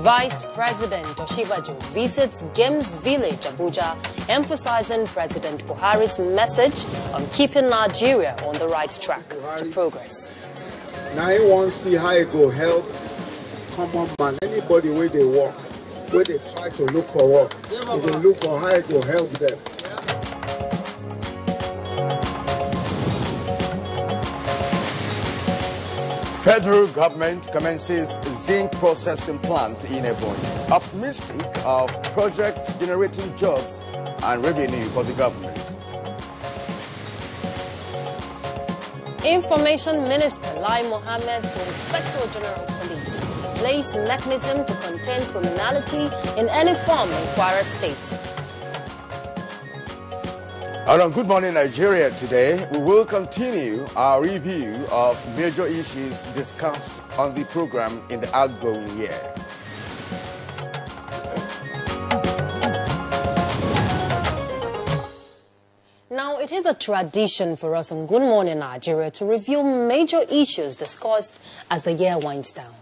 Vice President Osinbajo visits Games Village, Abuja, emphasizing President Buhari's message on keeping Nigeria on the right track to progress. Now I want to see how it go help common man, anybody where they work, where they try to look for work, they will look for how it go help them. Federal government commences zinc processing plant in Abuja, optimistic of project generating jobs and revenue for the government. Information Minister Lai Mohammed to Inspector General of Police place mechanism to contain criminality in any form in Kwara State. And on Good Morning Nigeria today, we will continue our review of major issues discussed on the program in the outgoing year. Now, it is a tradition for us on Good Morning Nigeria to review major issues discussed as the year winds down.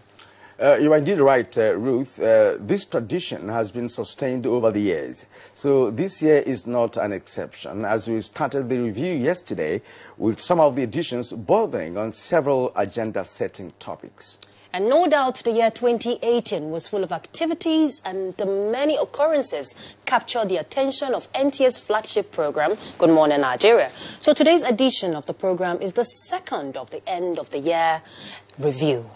You are indeed right, Ruth. This tradition has been sustained over the years. So this year is not an exception, as we started the review yesterday with some of the editions bordering on several agenda-setting topics. And no doubt the year 2018 was full of activities, and the many occurrences captured the attention of NTA's flagship program, Good Morning Nigeria. So today's edition of the program is the second of the end of the year review.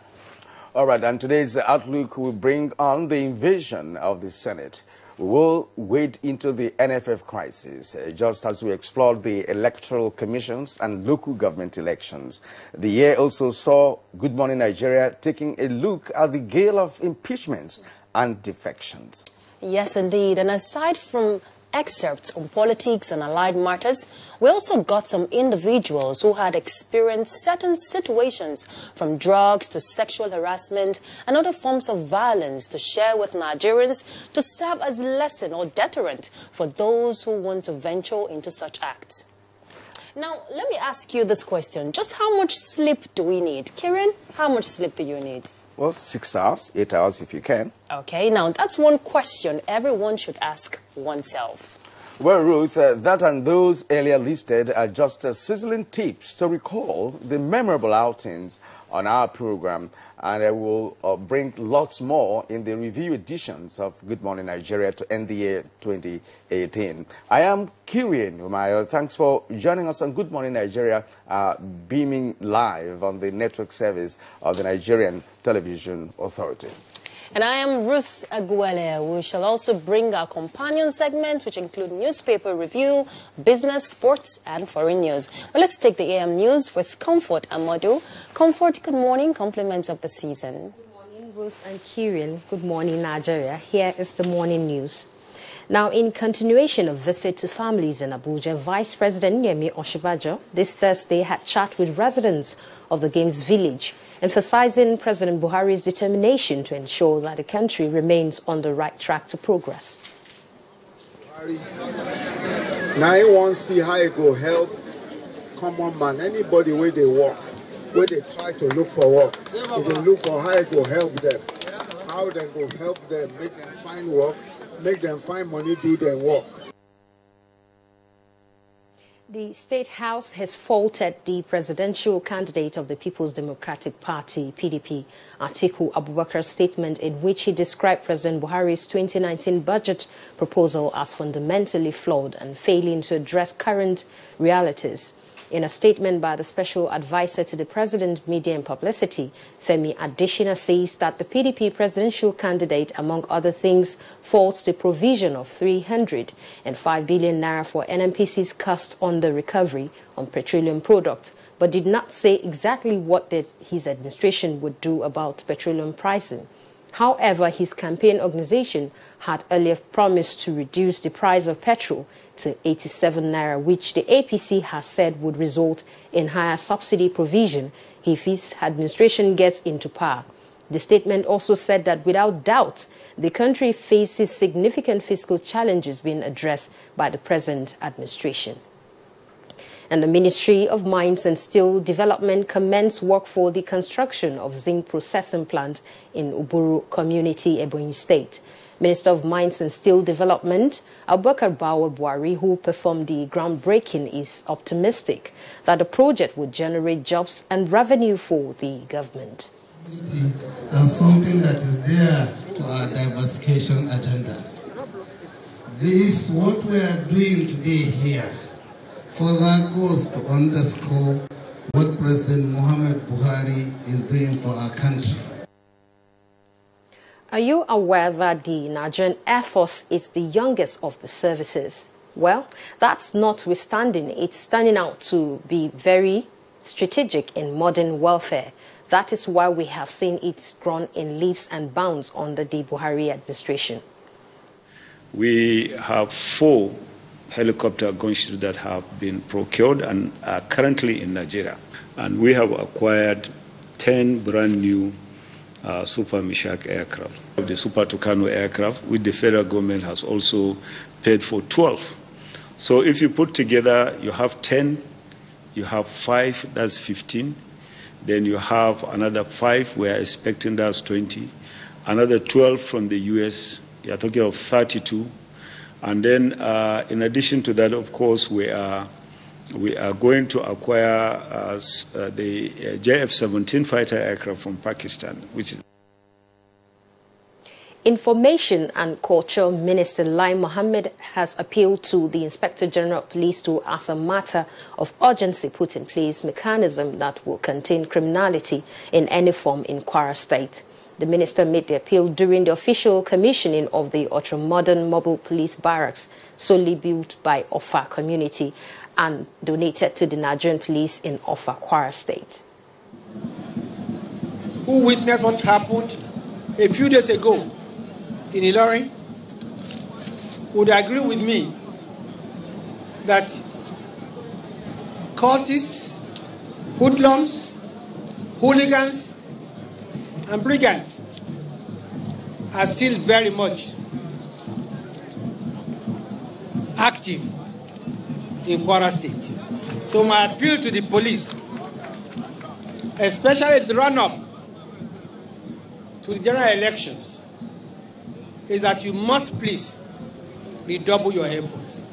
All right, and today's outlook will bring on the invasion of the Senate. We will wade into the NFF crisis, just as we explored the electoral commissions and local government elections. The year also saw Good Morning Nigeria taking a look at the gale of impeachments and defections. Yes, indeed. And aside from excerpts on politics and allied matters, we also got some individuals who had experienced certain situations, from drugs to sexual harassment and other forms of violence, to share with Nigerians to serve as lesson or deterrent for those who want to venture into such acts. Now, let me ask you this question. Just how much sleep do we need? Kieran, how much sleep do you need? Well, 6 hours, 8 hours if you can. Okay, now that's one question everyone should ask oneself. Well, Ruth, that and those earlier listed are just sizzling tips to recall the memorable outings on our program, and I will bring lots more in the review editions of Good Morning Nigeria to end the year 2018. I am Kirian Umayo. Thanks for joining us on Good Morning Nigeria, beaming live on the network service of the Nigerian Television Authority. And I am Ruth Aguele. We shall also bring our companion segments, which include newspaper review, business, sports, and foreign news. But let's take the AM news with Comfort Amadu. Comfort, good morning. Compliments of the season. Good morning, Ruth and Kirian. Good morning, Nigeria. Here is the morning news. Now, in continuation of visit to families in Abuja, Vice President Osinbajo this Thursday had chat with residents of the Games Village, emphasizing President Buhari's determination to ensure that the country remains on the right track to progress. Now I want to see how it go help common man, anybody where they work, where they try to look for work, they will look for how it go help them, how they go help them, make them find work, make them find money, do their work. The State House has faulted the presidential candidate of the People's Democratic Party, PDP, Atiku Abubakar's statement in which he described President Buhari's 2019 budget proposal as fundamentally flawed and failing to address current realities. In a statement by the Special Advisor to the President, Media and Publicity, Femi Adesina says that the PDP presidential candidate, among other things, faults the provision of 305 billion naira for NNPC's cost on the recovery on petroleum products, but did not say exactly what his administration would do about petroleum pricing. However, his campaign organization had earlier promised to reduce the price of petrol to 87 naira, which the APC has said would result in higher subsidy provision if his administration gets into power. The statement also said that without doubt, the country faces significant fiscal challenges being addressed by the present administration. And the Ministry of Mines and Steel Development commenced work for the construction of zinc processing plant in Uburu Community, Ebonyi State. Minister of Mines and Steel Development, Abubakar Buhari, who performed the groundbreaking, is optimistic that the project would generate jobs and revenue for the government. As something that is there to our diversification agenda. This, what we are doing today here, further goes to underscore what President Muhammad Buhari is doing for our country. Are you aware that the Nigerian Air Force is the youngest of the services? Well, that's notwithstanding, it's turning out to be very strategic in modern warfare. That is why we have seen it grown in leaps and bounds under the Buhari administration. We have 4 helicopter gunships that have been procured and are currently in Nigeria. And we have acquired 10 brand new Super Mishak aircraft. The Super Tucano aircraft, which the federal government has also paid for 12. So if you put together, you have 10, you have 5, that's 15. Then you have another 5, we are expecting that's 20. Another 12 from the US, you are talking of 32. And then in addition to that, of course, we are going to acquire the JF-17 fighter aircraft from Pakistan, which is... Information and Culture Minister Lai Mohammed has appealed to the Inspector General of Police to, as a matter of urgency, put in place mechanism that will contain criminality in any form in Kwara State. The minister made the appeal during the official commissioning of the ultra-modern mobile police barracks solely built by Offa community and donated to the Nigerian police in Offa, Kwara State. Who witnessed what happened a few days ago in Ilorin would agree with me that cultists, hoodlums, hooligans, and brigands are still very much active in Kwara State. So my appeal to the police, especially the run-up to the general elections, is that you must please redouble your efforts.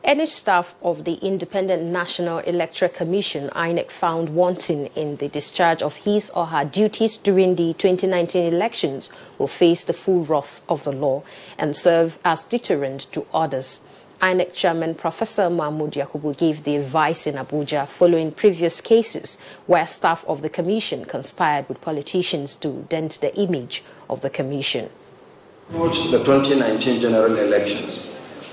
Any staff of the Independent National Electoral Commission, INEC, found wanting in the discharge of his or her duties during the 2019 elections will face the full wrath of the law and serve as deterrent to others. INEC Chairman Professor Mahmoud Yakubu gave the advice in Abuja following previous cases where staff of the commission conspired with politicians to dent the image of the commission. Approach the 2019 general elections.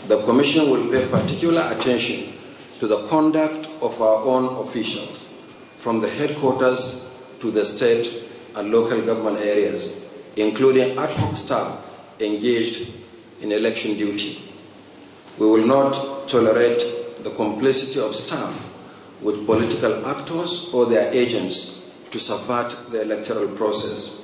The Commission will pay particular attention to the conduct of our own officials, from the headquarters to the state and local government areas, including ad hoc staff engaged in election duty. We will not tolerate the complicity of staff with political actors or their agents to subvert the electoral process.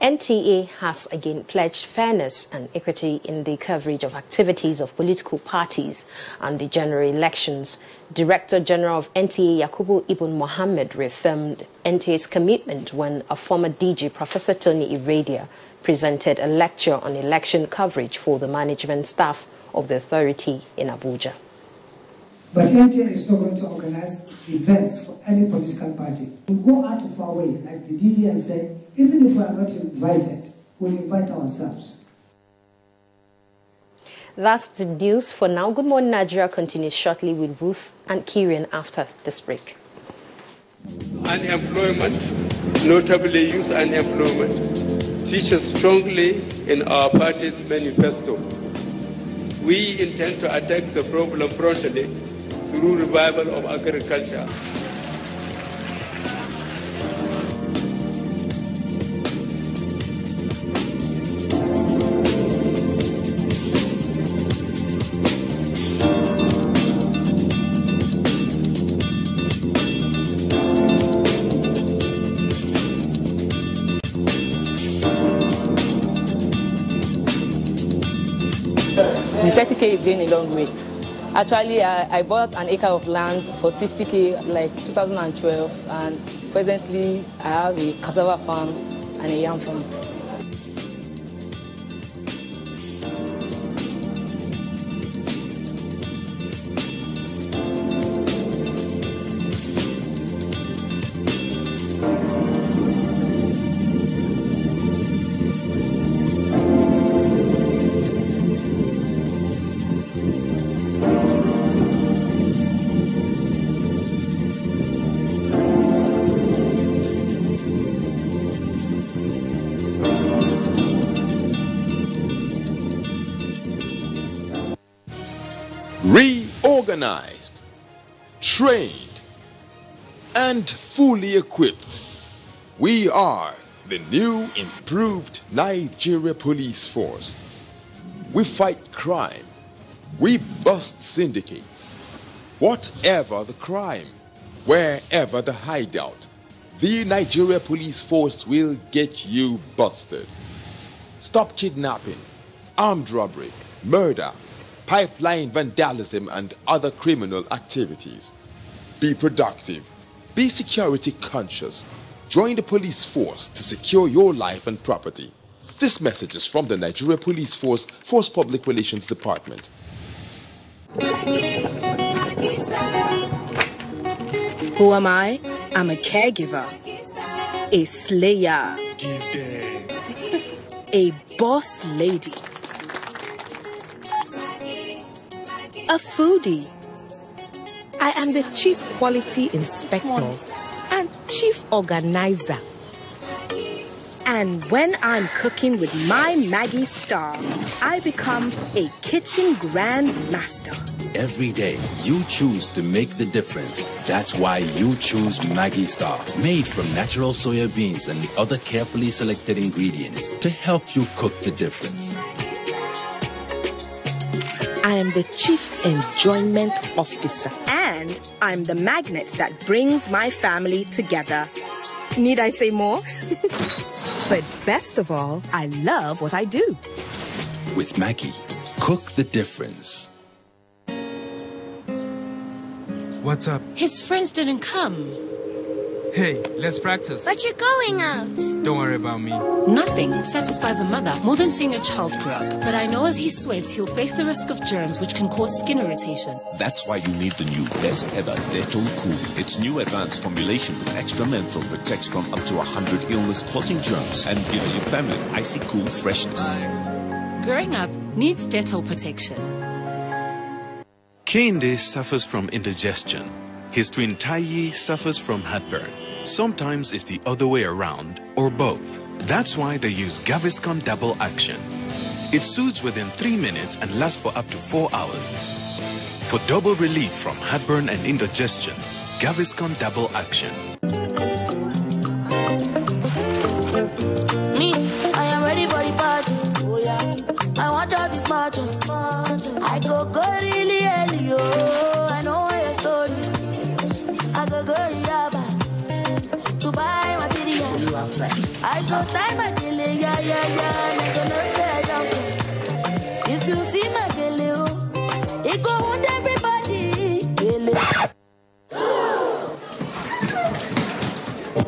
NTA has again pledged fairness and equity in the coverage of activities of political parties and the general elections. Director General of NTA Yakubu Ibn Mohammed reaffirmed NTA's commitment when a former DG, Professor Tony Iradia, presented a lecture on election coverage for the management staff of the authority in Abuja. But NTA is not going to organize events for any political party. We'll go out of our way, like the DDN said, even if we are not invited, we'll invite ourselves. That's the news for now. Good Morning Nigeria continues shortly with Ruth and Kieran after this break. Unemployment, notably youth unemployment, features strongly in our party's manifesto. We intend to attack the problem promptly through revival of agriculture. is going a long way. Actually, I bought an acre of land for 60K like 2012, and presently I have a cassava farm and a yam farm. Reorganized, trained, and fully equipped, we are the new improved Nigeria Police Force. We fight crime, we bust syndicates. Whatever the crime, wherever the hideout, the Nigeria Police Force will get you busted. Stop kidnapping, armed robbery, murder, pipeline vandalism, and other criminal activities. Be productive. Be security conscious. Join the police force to secure your life and property. This message is from the Nigeria Police Force Public Relations Department. Who am I? I'm a caregiver, a slayer, a boss lady, a foodie. I am the chief quality inspector and chief organizer. And when I'm cooking with my Maggie Star, I become a kitchen grand master. Every day, you choose to make the difference. That's why you choose Maggie Star, made from natural soya beans and the other carefully selected ingredients to help you cook the difference. I am the chief enjoyment officer, and I'm the magnet that brings my family together. Need I say more? But best of all, I love what I do. With Maggie, cook the difference. What's up? His friends didn't come. Hey, let's practice. But you're going out. Don't worry about me. Nothing satisfies a mother more than seeing a child grow up. But I know as he sweats, he'll face the risk of germs which can cause skin irritation. That's why you need the new best ever Dettol Cool. Its new advanced formulation with extra menthol protects from up to 100 illness-causing germs and gives your family icy cool freshness. Growing up needs Dettol protection. Kehinde suffers from indigestion. His twin Taiyi suffers from heartburn. Sometimes it's the other way around, or both. That's why they use Gaviscon Double Action. It soothes within 3 minutes and lasts for up to 4 hours. For double relief from heartburn and indigestion, Gaviscon Double Action. Me, I am ready for the party. Oh yeah, I want to be smart. I go really early, oh. I know your story. I go yaba to buy material. I go time my daily, yeah. I go no say if you see my daily, oh, it go on everybody.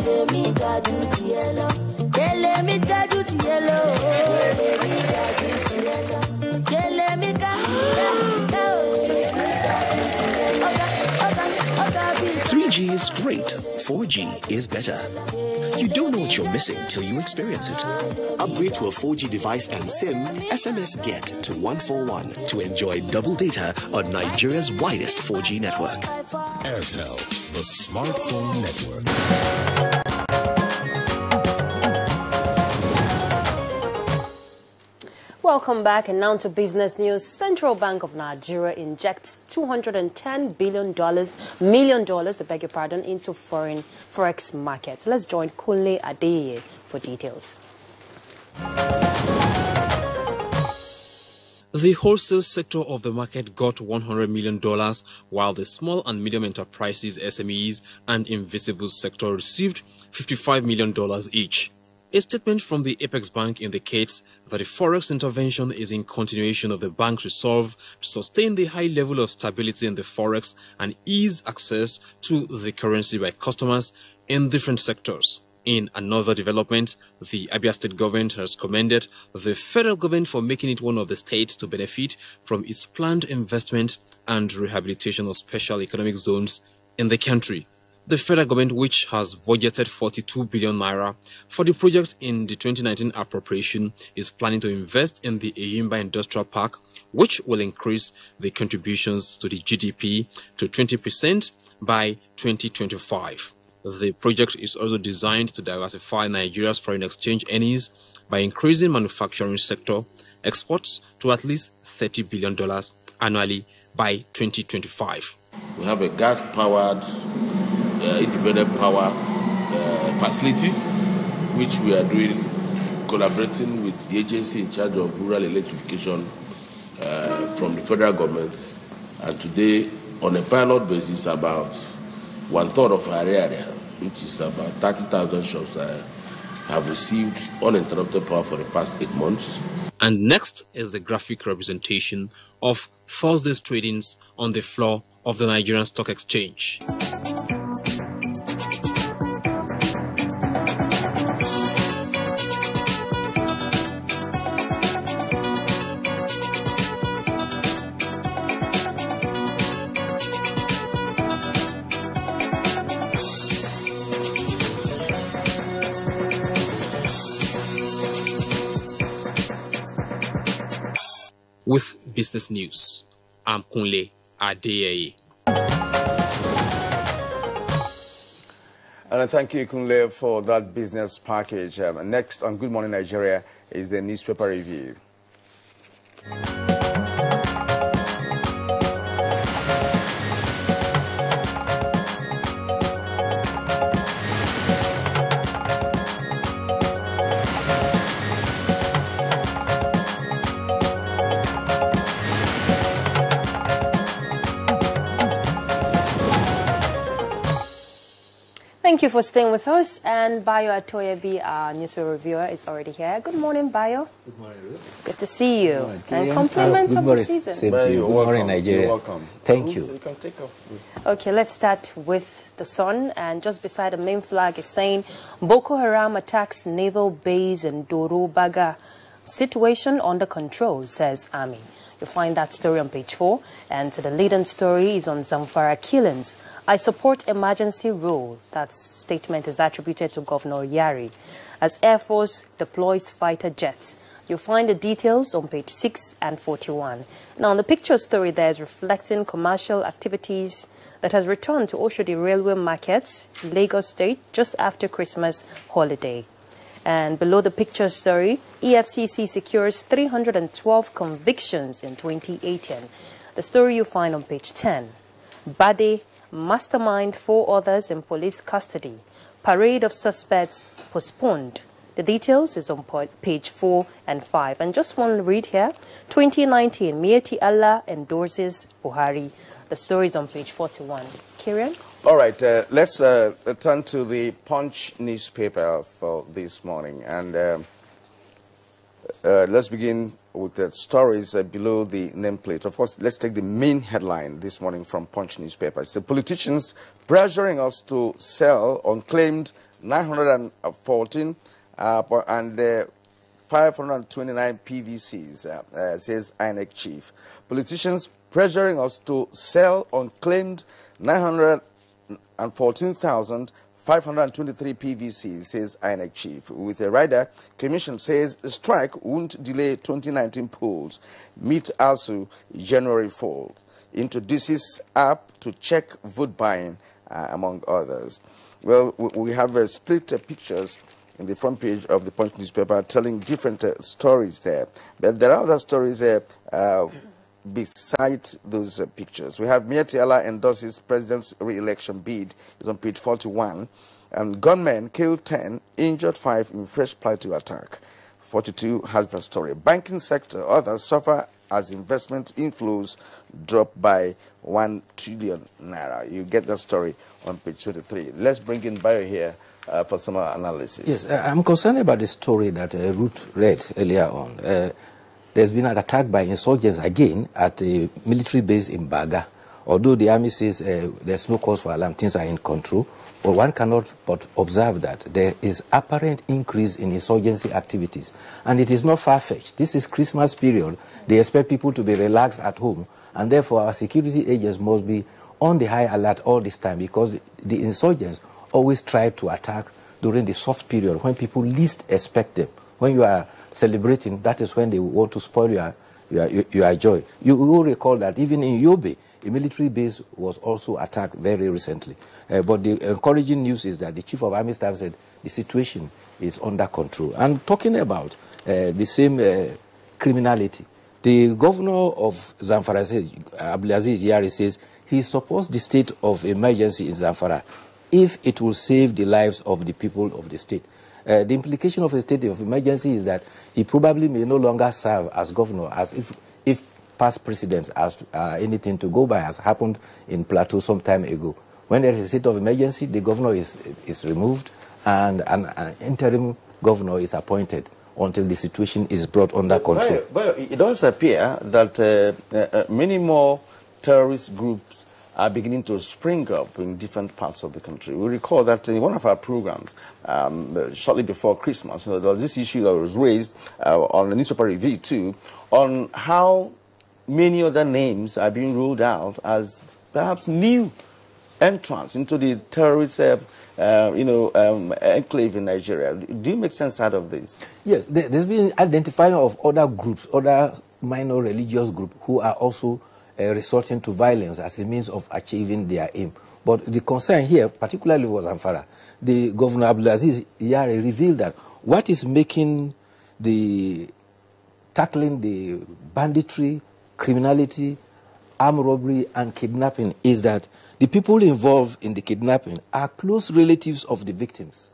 Let me guide you to yellow. Let me guide you to yellow. Let me guide you to yellow. Let me guide you to yellow. 3G is great, 4G is better. You don't know what you're missing till you experience it. Upgrade to a 4G device and SIM, SMS GET to 141 to enjoy double data on Nigeria's widest 4G network. Airtel, the smartphone network. Welcome back, and now to business news. Central Bank of Nigeria injects $210 million, into foreign forex markets. Let's join Kunle Adeye for details. The wholesale sector of the market got $100 million, while the small and medium enterprises, SMEs, and invisible sector received $55 million each. A statement from the Apex Bank indicates that the forex intervention is in continuation of the bank's resolve to sustain the high level of stability in the forex and ease access to the currency by customers in different sectors. In another development, the Abia State government has commended the federal government for making it one of the states to benefit from its planned investment and rehabilitation of special economic zones in the country. The federal government, which has budgeted 42 billion naira for the project in the 2019 appropriation, is planning to invest in the Eyimba Industrial Park, which will increase the contributions to the GDP to 20% by 2025. The project is also designed to diversify Nigeria's foreign exchange earnings by increasing manufacturing sector exports to at least $30 billion annually by 2025. We have a gas-powered independent power facility, which we are doing, collaborating with the agency in charge of rural electrification from the federal government. And today, on a pilot basis, about 1/3 of our area, which is about 30,000 shops, have received uninterrupted power for the past 8 months. And next is the graphic representation of Thursday's tradings on the floor of the Nigerian Stock Exchange. With business news, I'm Kunle Adeyeye. And thank you, Kunle, for that business package. Next on Good Morning Nigeria is the newspaper review. Thank you for staying with us. And Bayo Atoyebi, our newspaper reviewer, is already here. Good morning, Bayo. Good morning, Ruth. Good to see you. And compliments of the season. Same to you. Good morning, Nigeria. You're welcome. Thank you. You can take off. Okay, let's start with the Sun. And just beside the main flag is saying, Boko Haram attacks naval base in Doro Baga. Situation under control, says Army. You'll find that story on page 4. And the leading story is on Zamfara killings. I support emergency rule. That statement is attributed to Governor Yari. As Air Force deploys fighter jets. You'll find the details on page 6 and 41. Now, the picture story there is reflecting commercial activities that has returned to Oshodi Railway Market, Lagos State, just after Christmas holiday. And below the picture story, EFCC secures 312 convictions in 2018. The story you find on page 10. Bade mastermind 4 others in police custody. Parade of suspects postponed. The details is on page 4 and 5. And just one read here. 2019, Mieti Allah endorses Buhari. The story is on page 41. Kieran? All right, let's turn to the Punch newspaper for this morning. And let's begin with the stories below the nameplate. Of course, let's take the main headline this morning from Punch newspaper. It's the politicians pressuring us to sell unclaimed 914 and 529 PVCs, says INEC chief. Politicians pressuring us to sell unclaimed 914,523 PVCs, says INEC chief. With a rider, commission says the strike won't delay 2019 polls. Meet ASU January 4th. Introduces app to check vote buying, among others. Well, we have split pictures in the front page of the Punch newspaper telling different stories there. But there are other stories beside those pictures. We have Mieti Allah endorses president's re-election bid. It's on page 41. And gunmen killed 10, injured 5 in fresh Plateau attack. 42 has the story. Banking sector, others suffer as investment inflows drop by 1 trillion naira. You get the story on page 23. Let's bring in Bayo here for some analysis. Yes, I'm concerned about the story that Ruth read earlier on. There's been an attack by insurgents again at a military base in Baga. Although the army says there's no cause for alarm, things are in control, but one cannot but observe that there is apparent increase in insurgency activities. And it is not far-fetched. This is Christmas period. They expect people to be relaxed at home, and therefore our security agents must be on the high alert all this time, because the insurgents always try to attack during the soft period when people least expect them. When you are celebrating, that is when they want to spoil your joy. You will recall that even in Yobe, a military base was also attacked very recently. But the encouraging news is that the Chief of Army Staff said the situation is under control. And talking about the same criminality, the governor of Zamfara, Abdulaziz Yari, says he supports the state of emergency in Zamfara if it will save the lives of the people of the state. The implication of a state of emergency is that he probably may no longer serve as governor, as if past precedents as anything to go by, as happened in Plateau some time ago. When there is a state of emergency, the governor is removed and an interim governor is appointed until the situation is brought under control. But it does appear that many more terrorist groups are beginning to spring up in different parts of the country. We recall that in one of our programs, shortly before Christmas, there was this issue that was raised on the newspaper review too, on how many other names are being ruled out as perhaps new entrants into the terrorist enclave in Nigeria. Do you make sense out of this? Yes, there's been identifying of other groups, other minor religious groups who are also resorting to violence as a means of achieving their aim. But the concern here, particularly was Zamfara. The Governor Abdulaziz Yari revealed that what is making tackling the banditry, criminality, armed robbery, and kidnapping is that the people involved in the kidnapping are close relatives of the victims.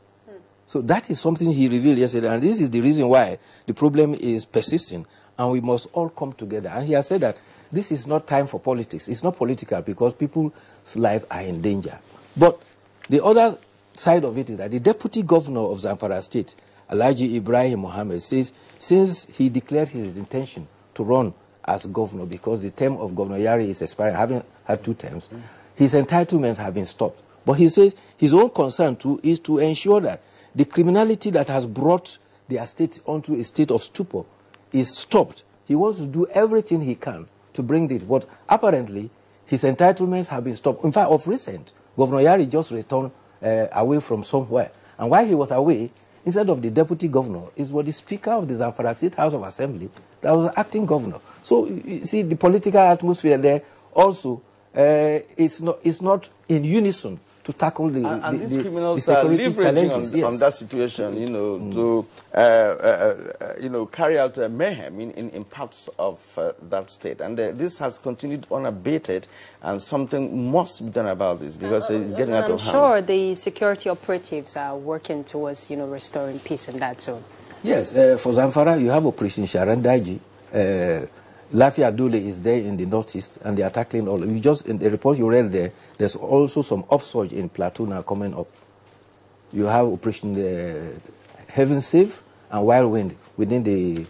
So that is something he revealed yesterday, and this is the reason why the problem is persisting, and we must all come together. And he has said that this is not time for politics. It's not political because people's lives are in danger. But the other side of it is that the deputy governor of Zamfara State, Alhaji Ibrahim Mohammed, says since he declared his intention to run as governor because the term of Governor Yari is expiring, having had 2 terms, his entitlements have been stopped. But he says his own concern too is to ensure that the criminality that has brought their state onto a state of stupor is stopped. He wants to do everything he can to bring this, but apparently his entitlements have been stopped. In fact, of recent, Governor Yari just returned away from somewhere. And while he was away, instead of the deputy governor, it was the Speaker of the Zamfara State House of Assembly that was acting governor. So, you see, the political atmosphere there also is not in unison to tackle the these criminals the are security leveraging on that situation, to carry out mayhem in parts of that state, and this has continued unabated, and something must be done about this because it's getting out of hand. I'm sure the security operatives are working towards restoring peace in that zone. Yes, for Zamfara, you have Operation Sharandaji. Lafia Dule is there in the northeast, and they are tackling all. In the report you read there, there's also some upsurge in Plateau now coming up. You have Operation Heaven Save and Wild Wind within the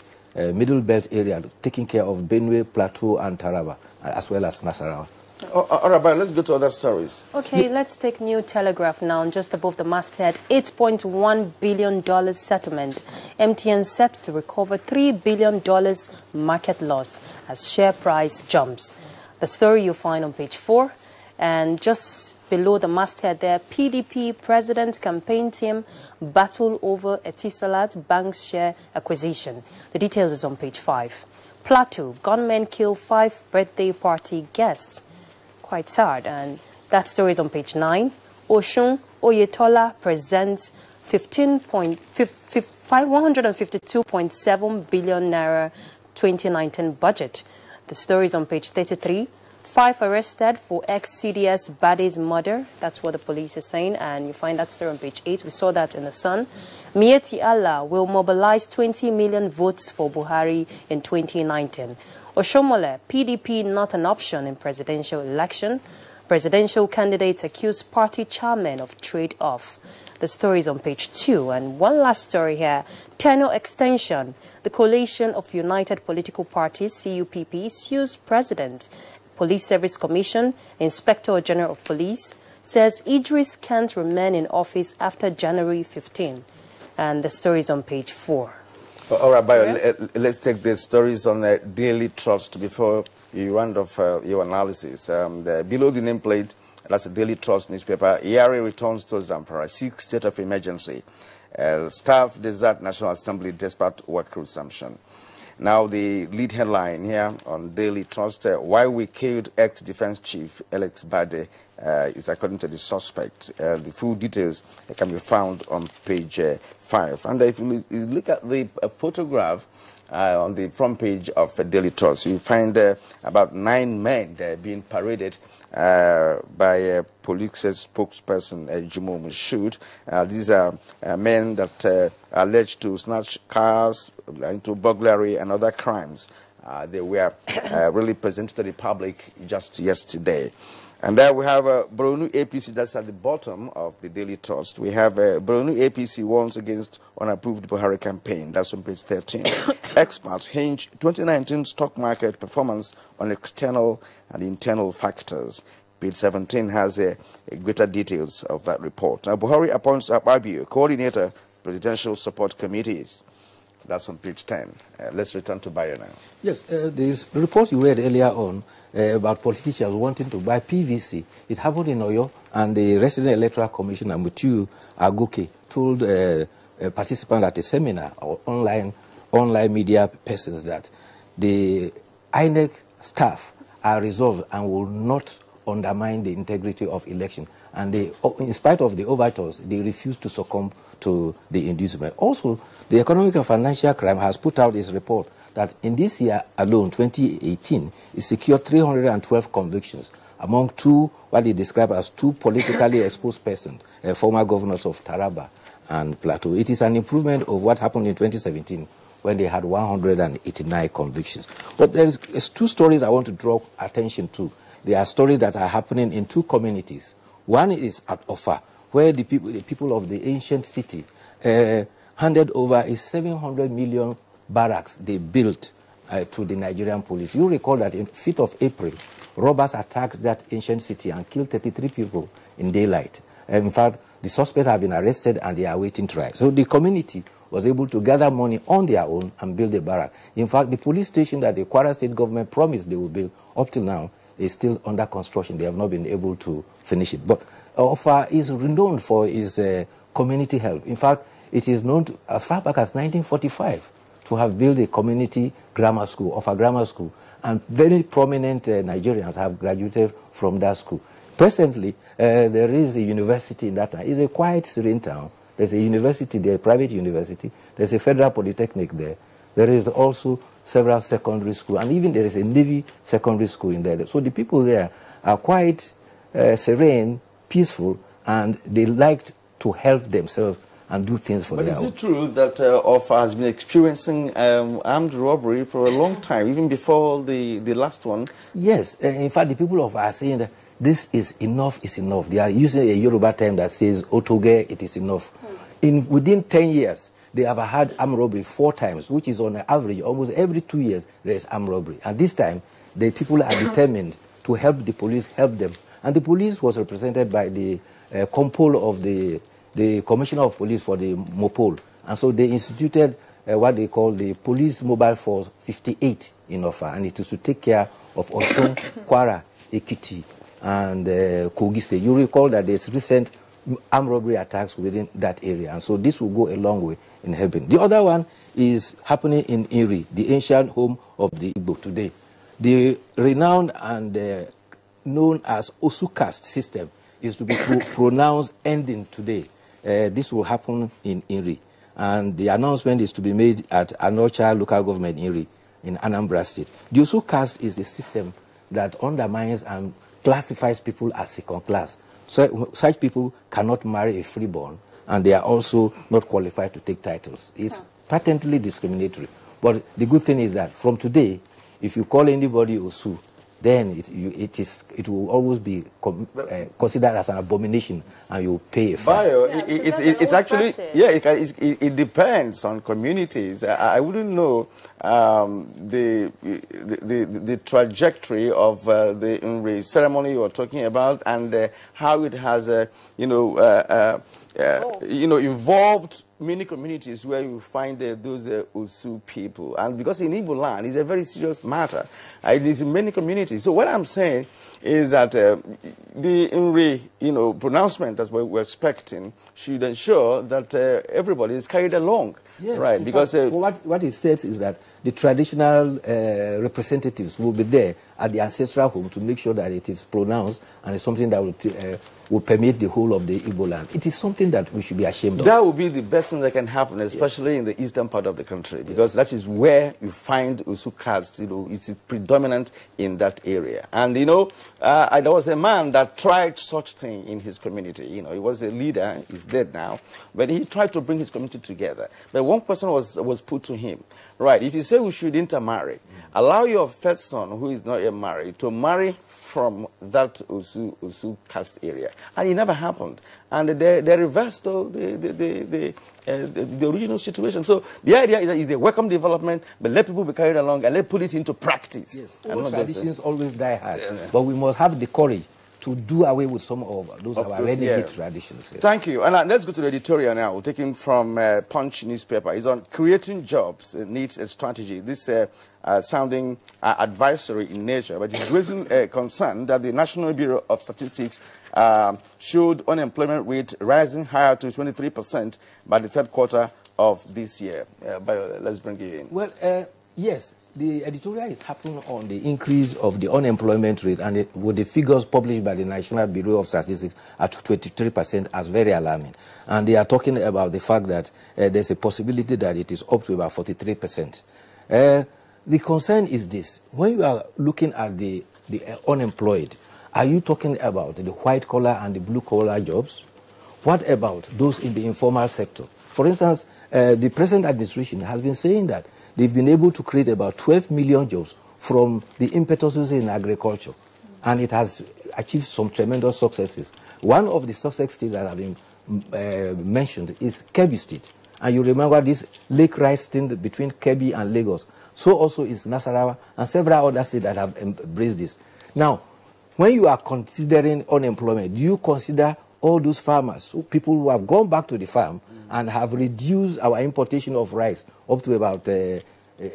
Middle Belt area, taking care of Benue, Plateau, and Taraba, as well as Nasarawa. All right, but let's go to other stories. Okay, let's take New Telegraph now. Just above the masthead, $8.1 billion settlement. MTN set to recover $3 billion market loss as share price jumps. The story you'll find on page 4. And just below the masthead there, PDP President campaign team battle over Etisalat Bank's share acquisition. The details is on page 5. Plateau, gunmen kill 5 birthday party guests. Quite sad, and that story is on page 9. Oshun Oyetola presents 152.7 billion naira 2019 budget. The story is on page 33. 5 arrested for ex-CDS Bade's murder. That's what the police is saying, and you find that story on page 8. We saw that in the Sun. Mieti Allah will mobilize 20 million votes for Buhari in 2019. Oshomole, PDP not an option in presidential election. Presidential candidates accuse party chairman of trade-off. The story is on page 2. And one last story here. Tenure extension. The Coalition of United Political Parties, CUPP, sues President. Police Service Commission, Inspector General of Police, says Idris can't remain in office after January 15. And the story is on page 4. All right, Bayo, let's take the stories on the Daily Trust before you round off your analysis. Below the nameplate, that's the Daily Trust newspaper. ERA returns to Zamfara, 6 state of emergency. Staff desert National Assembly despite work resumption. Now the lead headline here on Daily Trust, why we killed ex-defense chief Alex Bade is according to the suspect. The full details can be found on page 5. And if you look at the photograph on the front page of Daily Trust, you find about 9 men being paraded by a police spokesperson, Jumo Mushood. These are men that are alleged to snatch cars, into burglary and other crimes. They were really presented to the public just yesterday. And there we have Boronu APC, that's at the bottom of the Daily Trust. We have Boronu APC warns against unapproved Buhari campaign. That's on page 13. Experts hinge 2019 stock market performance on external and internal factors. Page 17 has greater details of that report. Now, Buhari appoints Abuja, coordinator, presidential support committees. That's on page 10. Let's return to Bayo now. Yes, this report you read earlier on about politicians wanting to buy PVC. It happened in Oyo, and the resident electoral commissioner, Mutiu Agoke, told participants at a seminar or online media persons that the INEC staff are resolved and will not undermine the integrity of election. And they, in spite of the overtures, they refuse to succumb to the inducement. Also, the Economic and Financial Crime has put out its report that in this year alone, 2018, it secured 312 convictions among what they describe as 2 politically exposed persons, former governors of Taraba and Plateau. It is an improvement of what happened in 2017 when they had 189 convictions. But there's 2 stories I want to draw attention to. There are stories that are happening in 2 communities. One is at Ofa, where the people of the ancient city handed over a 700 million barracks they built to the Nigerian police. You recall that on 5th of April, robbers attacked that ancient city and killed 33 people in daylight. In fact, the suspects have been arrested and they are awaiting trial. So the community was able to gather money on their own and build a barrack. In fact, the police station that the Kwara State government promised they would build up till now is still under construction. They have not been able to finish it. But Ofa is renowned for its community help. In fact, it is known to, as far back as 1945 to have built a community grammar school, Ofa Grammar School, and very prominent Nigerians have graduated from that school. Presently, there is a university in that town. It's a quiet, serene town. There's a university there, a private university. There's a federal polytechnic there. There is also several secondary schools, and even there is a Navy secondary school in there. So the people there are quite serene, peaceful, and they like to help themselves and do things for their own. But is it true that Ofa has been experiencing armed robbery for a long time, even before the last one? Yes. In fact, the people of Ofa are saying that this is enough, is enough. They are using a Yoruba term that says, Otoge, it is enough. Within 10 years, they have had armed robbery 4 times, which is on an average, almost every 2 years, there is armed robbery. And this time, the people are determined to help the police, help them. And the police was represented by the compol of the Commissioner of Police for the Mopol. And so they instituted what they call the Police Mobile Force 58 in Ofa. And it is to take care of Osun, Kwara, Ekiti, and Kogi State. You recall that there's recent armed robbery attacks within that area. And so this will go a long way in helping. The other one is happening in Iri, the ancient home of the Igbo today. The renowned and known as Osu caste system is to be pronounced ending today. This will happen in Iri. And the announcement is to be made at Anocha local government Iri in Anambra State. The Osu caste is the system that undermines and classifies people as second class. So such people cannot marry a freeborn, and they are also not qualified to take titles. It's patently discriminatory. But the good thing is that from today, if you call anybody Osu, then it will always be considered as an abomination, and you pay a fine. It's actually it depends on communities. I wouldn't know the trajectory of the ceremony you're talking about, and how it has involved many communities where you find those Osu people. And because in Igbo land, it's a very serious matter. It is in many communities. So what I'm saying is that the pronouncement that we're expecting should ensure that everybody is carried along. Yes, right? Because what it says is that the traditional representatives will be there at the ancestral home to make sure that it is pronounced and it's something that will permeate the whole of the Igbo land. It is something that we should be ashamed of. That would be the best thing that can happen, especially in the eastern part of the country, because that is where you find Osu caste. It is predominant in that area. And there was a man that tried such thing in his community. He was a leader. He's dead now, but he tried to bring his community together. But one person was put to him. Right, if you say we should intermarry, allow your first son, who is not yet married, to marry from that Osu caste area. And it never happened. And they reversed the original situation. So the idea is that it's a welcome development, but let people be carried along and let put it into practice. Yes, all traditions always die hard. But we must have the courage to do away with some of those our renegade traditions. Yes. Thank you. And let's go to the editorial now. We'll take him from Punch newspaper. It's on creating jobs needs a strategy. This sounding advisory in nature, but it's raising concern that the National Bureau of Statistics showed unemployment rate rising higher to 23% by the third quarter of this year. Let's bring you in. Well, yes. The editorial is happening on the increase of the unemployment rate, and with the figures published by the National Bureau of Statistics at 23% as very alarming. And they are talking about the fact that there's a possibility that it is up to about 43%. The concern is this. When you are looking at the unemployed, are you talking about the white-collar and the blue-collar jobs? What about those in the informal sector? For instance, the present administration has been saying that they've been able to create about 12 million jobs from the impetuses in agriculture. And it has achieved some tremendous successes. One of the success states that have been mentioned is Kebbi State. And you remember this lake rice thing between Kebbi and Lagos. So also is Nasarawa and several other states that have embraced this. Now, when you are considering unemployment, do you consider all those farmers, people who have gone back to the farm and have reduced our importation of rice up to about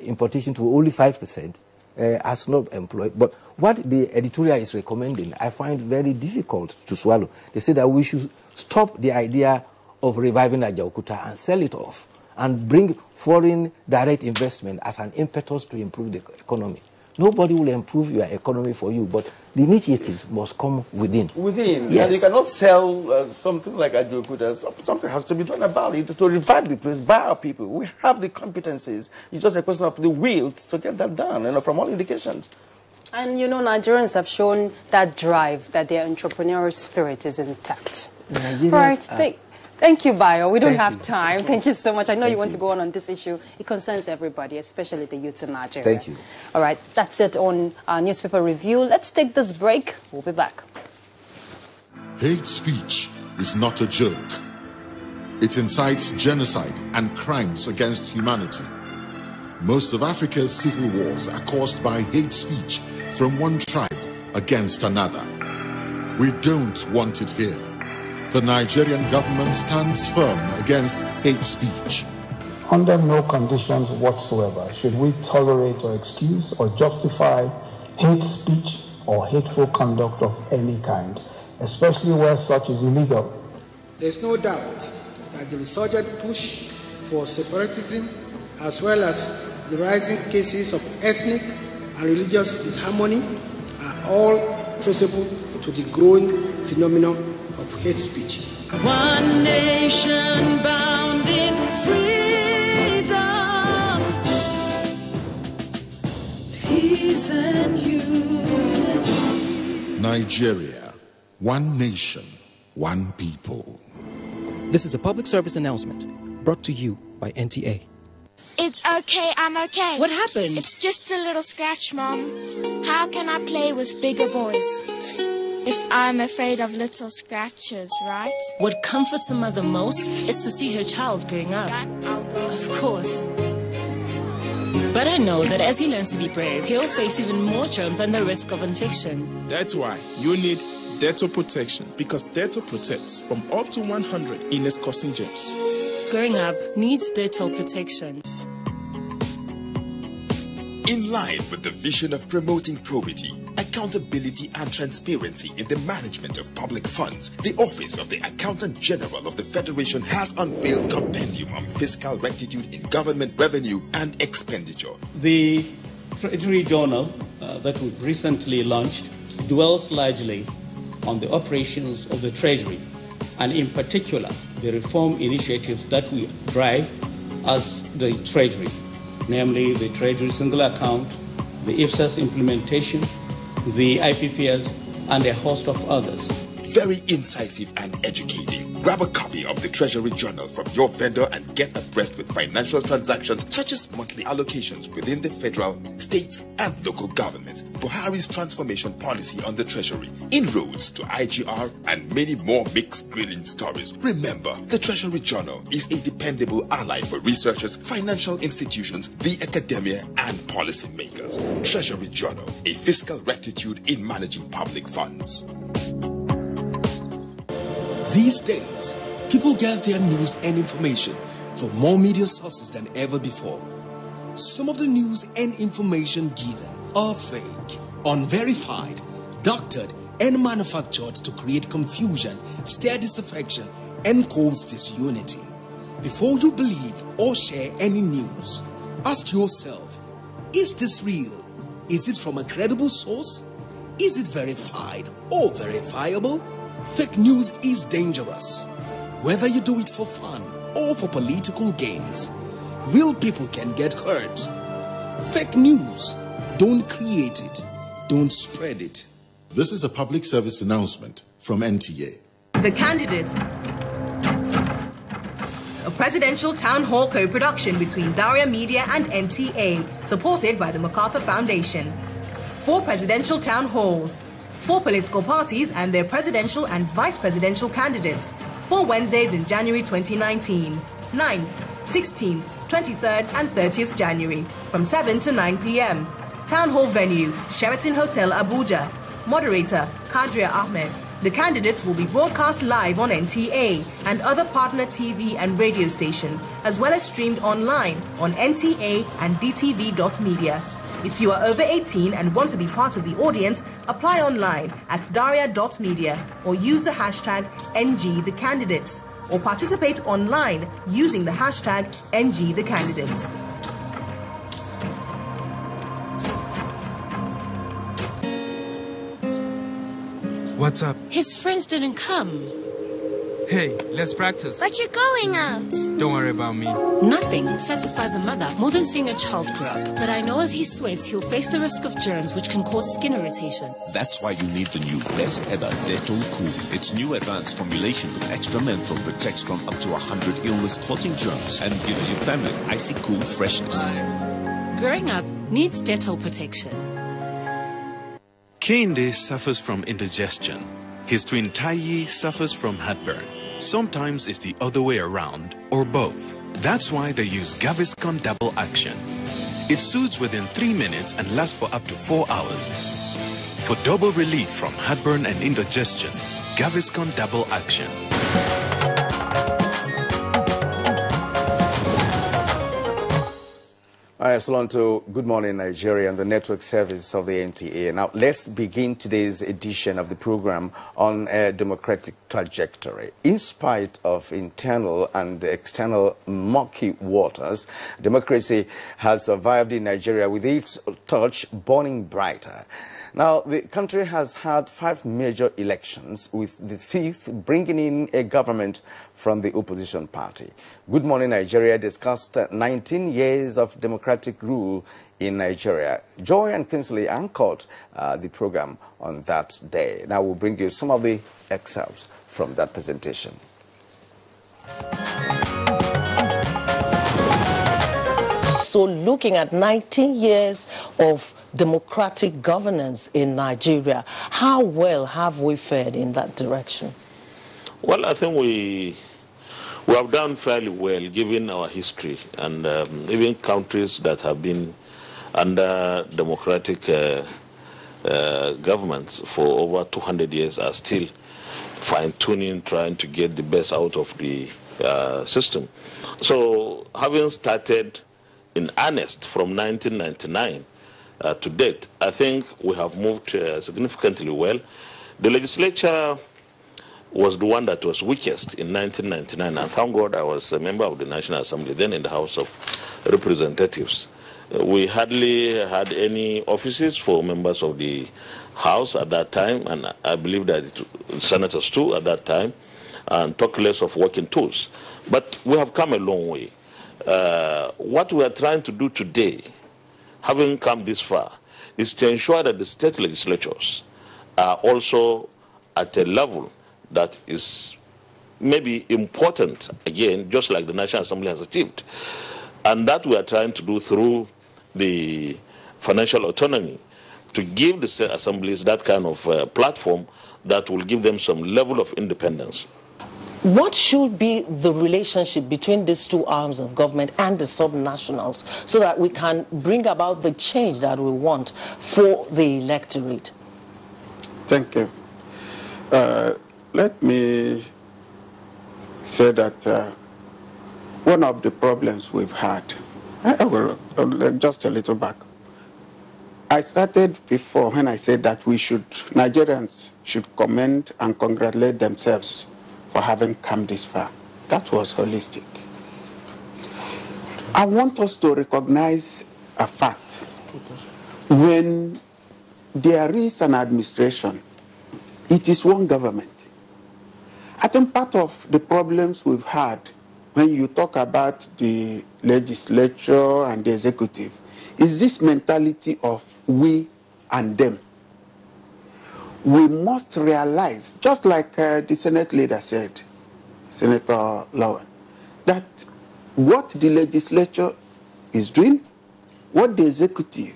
importation to only 5%, as not employed? But what the editorial is recommending, I find very difficult to swallow. They say that we should stop the idea of reviving Ajaokuta and sell it off and bring foreign direct investment as an impetus to improve the economy. Nobody will improve your economy for you, but the initiatives must come within. Within. Yes. And you cannot sell something like Ajokuta. Something has to be done about it to revive the place by our people. We have the competencies. It's just a question of the will to get that done, from all indications. And, Nigerians have shown that drive, that their entrepreneurial spirit is intact. Right. Thank you, Bayo. We don't have time. Thank you so much. I know you want to go on this issue. It concerns everybody, especially the youth in Nigeria. Thank you. All right. That's it on our newspaper review. Let's take this break. We'll be back. Hate speech is not a joke. It incites genocide and crimes against humanity. Most of Africa's civil wars are caused by hate speech from one tribe against another. We don't want it here. The Nigerian government stands firm against hate speech. Under no conditions whatsoever should we tolerate or excuse or justify hate speech or hateful conduct of any kind, especially where such is illegal. There's no doubt that the resurgent push for separatism, as well as the rising cases of ethnic and religious disharmony, are all traceable to the growing phenomenon of hate speech. One nation bound in freedom, peace and unity. Nigeria, one nation, one people. This is a public service announcement brought to you by NTA. It's okay, I'm okay. What happened? It's just a little scratch, Mom. How How can I play with bigger boys if I'm afraid of little scratches, right? What comforts a mother most is to see her child growing up. Of course. But I know that as he learns to be brave, he'll face even more germs and the risk of infection. That's why you need Dettol protection, because Dettol protects from up to 100 illness-causing germs. Growing up needs Dettol protection. In line with the vision of promoting probity, accountability and transparency in the management of public funds, the Office of the Accountant General of the Federation has unveiled Compendium on Fiscal Rectitude in Government Revenue and Expenditure. The Treasury Journal that we've recently launched dwells largely on the operations of the Treasury, and in particular, the reform initiatives that we drive as the Treasury, namely the Treasury Single Account, the IFSAS implementation, the IPPS, and a host of others. Very incisive and educating. Grab a copy of the Treasury Journal from your vendor and get abreast with financial transactions such as monthly allocations within the federal, states, and local governments, Buhari's transformation policy on the Treasury, inroads to IGR, and many more mixed grilling stories. Remember, the Treasury Journal is a dependable ally for researchers, financial institutions, the academia, and policymakers. Treasury Journal, a fiscal rectitude in managing public funds. These days, people get their news and information from more media sources than ever before. Some of the news and information given are fake, unverified, doctored, and manufactured to create confusion, stir disaffection, and cause disunity. Before you believe or share any news, ask yourself, is this real? Is it from a credible source? Is it verified or verifiable? Fake news is dangerous, whether you do it for fun or for political gains. Real people can get hurt. Fake news, don't create it, don't spread it. This is a public service announcement from NTA. The Candidates, a presidential town hall co-production between Daria Media and NTA, supported by the MacArthur Foundation. 4 presidential town halls, 4 political parties and their presidential and vice presidential candidates. 4 Wednesdays in January 2019, 9th, 16th, 23rd and 30th January, from 7 to 9 p.m. Town hall venue, Sheraton Hotel, Abuja. Moderator, Kadria Ahmed. The candidates will be broadcast live on NTA and other partner TV and radio stations, as well as streamed online on NTA and DTV.media. If you are over 18 and want to be part of the audience, apply online at daria.media or use the hashtag NGTheCandidates, or participate online using the hashtag NGTheCandidates. What's up? His friends didn't come. Hey, let's practice. But you're going out. Don't worry about me. Nothing satisfies a mother more than seeing a child grow up. But I know as he sweats, he'll face the risk of germs which can cause skin irritation. That's why you need the new best ever Dettol Cool. Its new advanced formulation with extra menthol protects from up to 100 illness-causing germs and gives your family icy cool freshness. Growing up needs Dettol protection. Kehinde suffers from indigestion. His twin Taiye suffers from heartburn. Sometimes it's the other way around, or both. That's why they use Gaviscon Double Action. It soothes within 3 minutes and lasts for up to 4 hours. For double relief from heartburn and indigestion, Gaviscon Double Action. All right, so on to Good Morning Nigeria and the network service of the NTA. Now, let's begin today's edition of the program on a democratic trajectory. In spite of internal and external murky waters, democracy has survived in Nigeria with its torch burning brighter. Now, the country has had 5 major elections, with the 5th bringing in a government from the opposition party. Good Morning Nigeria discussed 19 years of democratic rule in Nigeria. Joy and Kinsley anchored the program on that day. Now we'll bring you some of the excerpts from that presentation. also looking at 19 years of democratic governance in Nigeria. How well have we fared in that direction? Well, I think we have done fairly well given our history, and even countries that have been under democratic governments for over 200 years are still fine-tuning, trying to get the best out of the system. So having started in earnest from 1999 to date, I think we have moved significantly well. The legislature was the one that was weakest in 1999, and thank God I was a member of the National Assembly, then in the House of Representatives. We hardly had any offices for members of the House at that time, and I believe that senators too at that time, and talk less of working tools. But we have come a long way. What we are trying to do today, having come this far, is to ensure that the state legislatures are also at a level that is maybe important, again, just like the National Assembly has achieved. And that we are trying to do through the financial autonomy, to give the state assemblies that kind of platform that will give them some level of independence. What should be the relationship between these two arms of government and the subnationals so that we can bring about the change that we want for the electorate? Thank you. Let me say that one of the problems we've had, just a little back. I started before when I said that Nigerians should commend and congratulate themselves for having come this far. That was holistic. I want us to recognize a fact. When there is an administration, it is one government. I think part of the problems we've had when you talk about the legislature and the executive is this mentality of we and them. We must realize, just like the Senate leader said, Senator Lowen, that what the legislature is doing, what the executive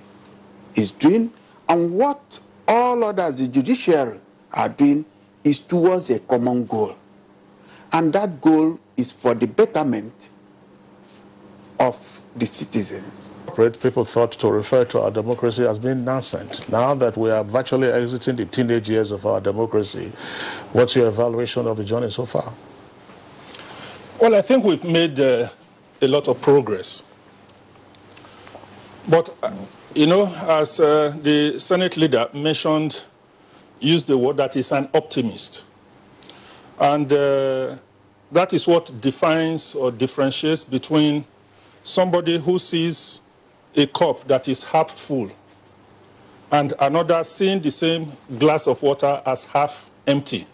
is doing, and what all others, the judiciary, are doing is towards a common goal. And that goal is for the betterment of the citizens. People thought to refer to our democracy as being nascent. Now that we are virtually exiting the teenage years of our democracy, what's your evaluation of the journey so far? Well, I think we've made a lot of progress. But, you know, as the Senate leader mentioned, used the word that is an optimist. And that is what defines or differentiates between somebody who sees a cup that is half full and another seeing the same glass of water as half empty.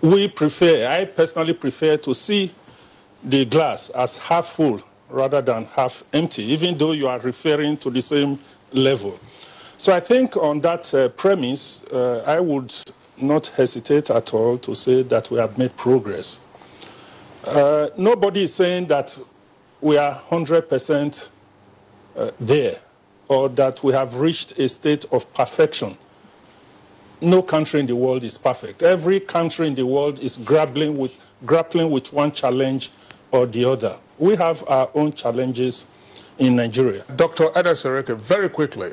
I personally prefer to see the glass as half full rather than half empty, even though you are referring to the same level. So I think on that premise, I would not hesitate at all to say that we have made progress. Nobody is saying that we are 100% there, or that we have reached a state of perfection. No country in the world is perfect. Every country in the world is grappling with one challenge or the other. We have our own challenges in Nigeria. Dr. Adasereke, very quickly,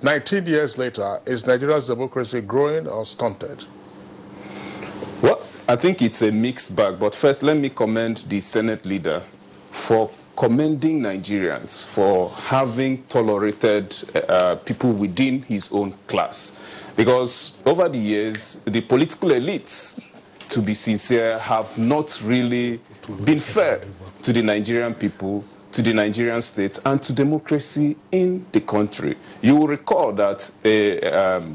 19 years later, is Nigeria's democracy growing or stunted? Well, I think it's a mixed bag, but first let me commend the Senate leader for commending Nigerians for having tolerated people within his own class. Because over the years, the political elites, to be sincere, have not really been fair to the Nigerian people, to the Nigerian state, and to democracy in the country. You will recall that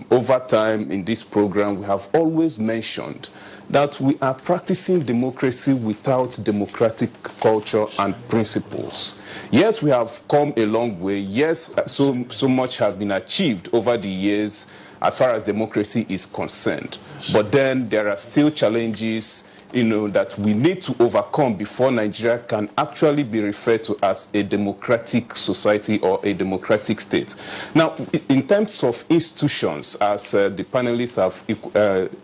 over time in this program, we have always mentioned that we are practicing democracy without democratic culture and principles. Yes, we have come a long way. Yes, so much has been achieved over the years as far as democracy is concerned. But then there are still challenges that we need to overcome before Nigeria can actually be referred to as a democratic society or a democratic state. Now, in terms of institutions, as the panelists have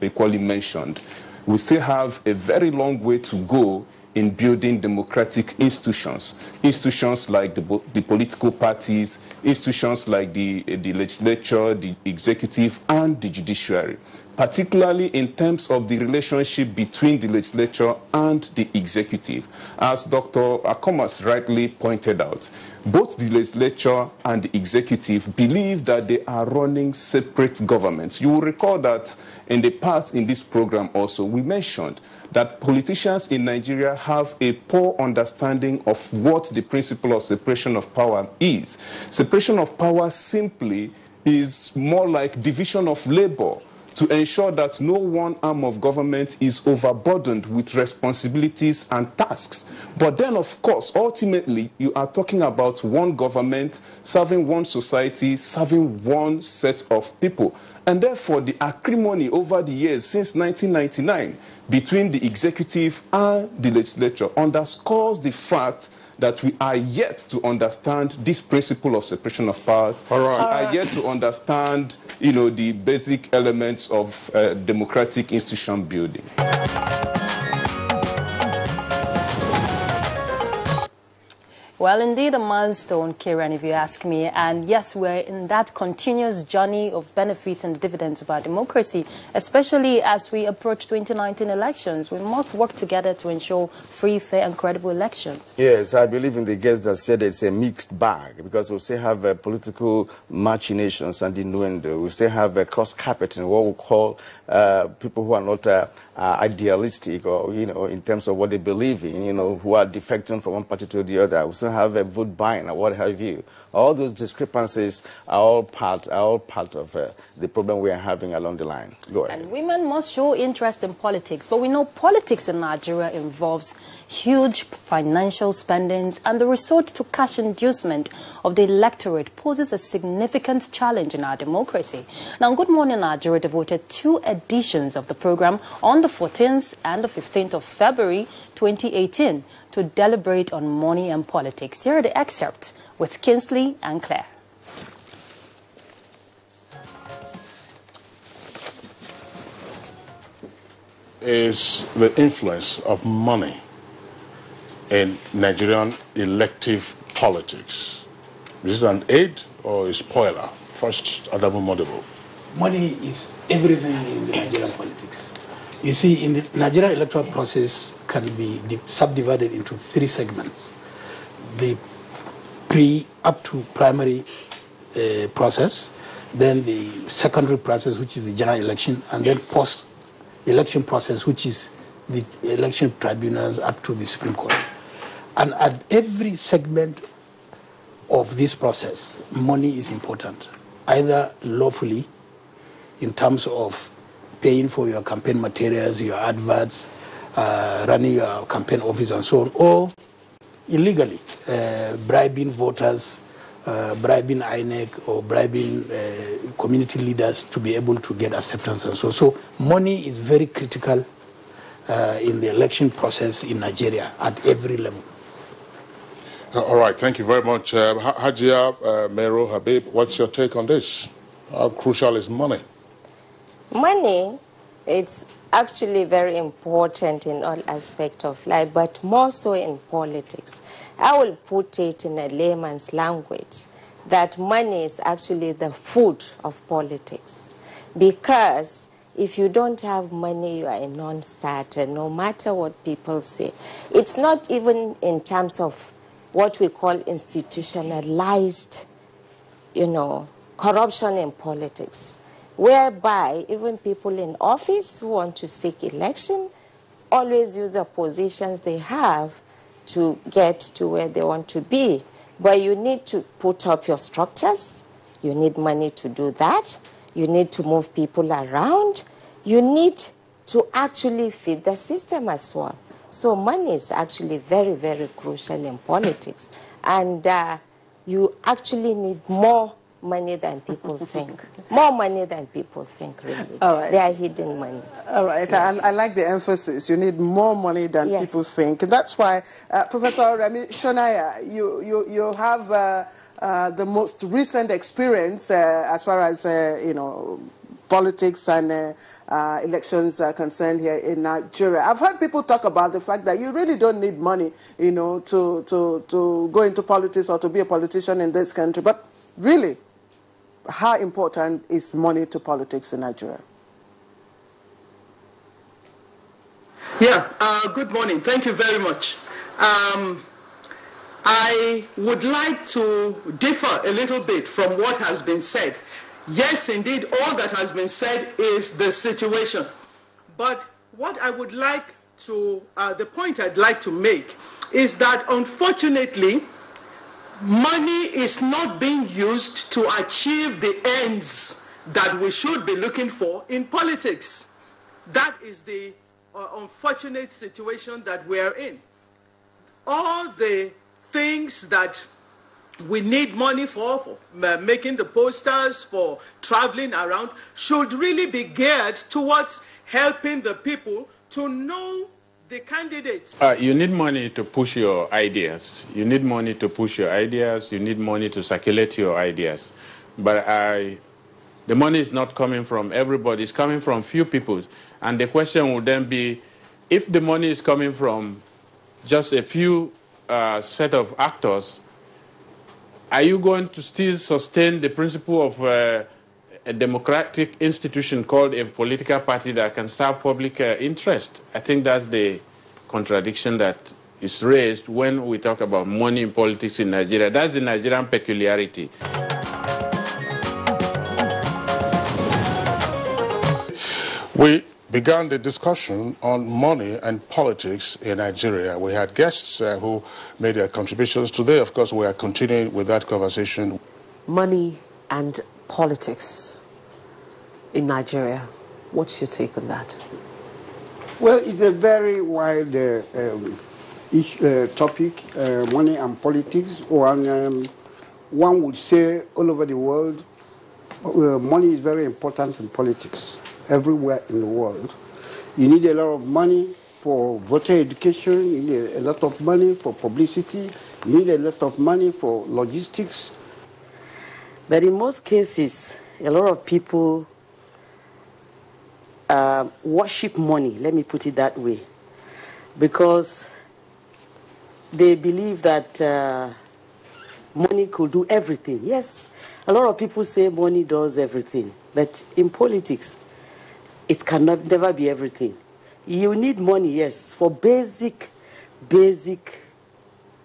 equally mentioned, we still have a very long way to go in building democratic institutions. Institutions like the political parties, institutions like the legislature, the executive, and the judiciary, particularly in terms of the relationship between the legislature and the executive. As Dr. Akomas rightly pointed out, both the legislature and the executive believe that they are running separate governments. You will recall that in the past in this program also, we mentioned that politicians in Nigeria have a poor understanding of what the principle of separation of power is. Separation of power simply is more like division of labor, to ensure that no one arm of government is overburdened with responsibilities and tasks. But then, of course, ultimately, you are talking about one government serving one society, serving one set of people. And therefore, the acrimony over the years since 1999 between the executive and the legislature underscores the fact that we are yet to understand this principle of separation of powers. We are yet to understand, the basic elements of democratic institution building. Well, indeed, a milestone, Kieran, if you ask me. And yes, we're in that continuous journey of benefits and dividends of our democracy, especially as we approach 2019 elections. We must work together to ensure free, fair, and credible elections. Yes, I believe in the guest that said it's a mixed bag, because we still have political machinations and innuendo. We still have cross-carpeting, what we call people who are not idealistic or, in terms of what they believe in, who are defecting from one party to the other. We still have a vote buying or what have you. All those discrepancies are all part of the problem we are having along the line. Go ahead. And women must show interest in politics. But we know politics in Nigeria involves huge financial spendings, and the resort to cash inducement of the electorate poses a significant challenge in our democracy. Now, Good Morning Nigeria devoted 2 editions of the program on the 14th and the 15th of February 2018 to deliberate on money and politics. Here are the excerpts with Kinsley and Claire. Is the influence of money in Nigerian elective politics? Is it an aid or a spoiler? First, Adamu Modibo. Money is everything in the Nigerian politics. You see, in the Nigerian electoral process can be subdivided into 3 segments. The up to primary process, then the secondary process, which is the general election, and then post-election process, which is the election tribunals up to the Supreme Court. And at every segment of this process, money is important, either lawfully, in terms of paying for your campaign materials, your adverts, running your campaign office and so on, or illegally, bribing voters, bribing INEC, or bribing community leaders to be able to get acceptance and so on. So money is very critical in the election process in Nigeria at every level. All right, thank you very much. Hajia Mero Habib, what's your take on this? How crucial is money? Money, it's actually very important in all aspects of life, but more so in politics. I will put it in a layman's language that money is actually the food of politics. Because if you don't have money, you are a non-starter, no matter what people say. It's not even in terms of what we call institutionalized, corruption in politics, whereby even people in office who want to seek election always use the positions they have to get to where they want to be. But you need to put up your structures. You need money to do that. You need to move people around. You need to actually feed the system as well. So money is actually very, very crucial in politics. And you actually need more money than people think. More money than people think, really. All right. They are hidden money. All right. Yes. I like the emphasis. You need more money than people think. That's why, Professor Remi Shonaya, you have the most recent experience as far as, politics and elections are concerned here in Nigeria. I've heard people talk about the fact that you really don't need money, to go into politics or to be a politician in this country. But really, how important is money to politics in Nigeria? Yeah, good morning. Thank you very much. I would like to differ a little bit from what has been said. Yes, indeed, all that has been said is the situation. But what I would like to, the point I'd like to make is that unfortunately, money is not being used to achieve the ends that we should be looking for in politics. That is the unfortunate situation that we're in. All the things that we need money for making the posters, for traveling around, should really be geared towards helping the people to know the candidates. You need money to push your ideas. You need money to push your ideas. You need money to circulate your ideas. But the money is not coming from everybody. It's coming from few people. And the question would then be, if the money is coming from just a few set of actors, are you going to still sustain the principle of a democratic institution called a political party that can serve public interest? I think that's the contradiction that is raised when we talk about money in politics in Nigeria. That's the Nigerian peculiarity. We began the discussion on money and politics in Nigeria. We had guests who made their contributions today. Of course, we are continuing with that conversation. Money and politics in Nigeria. What's your take on that? Well, it's a very wide topic, money and politics. One would say all over the world, money is very important in politics. Everywhere in the world. You need a lot of money for voter education, you need a lot of money for publicity, you need a lot of money for logistics. But in most cases, a lot of people worship money, let me put it that way, because they believe that money could do everything. Yes, a lot of people say money does everything, but in politics, it can never be everything. You need money, yes, for basic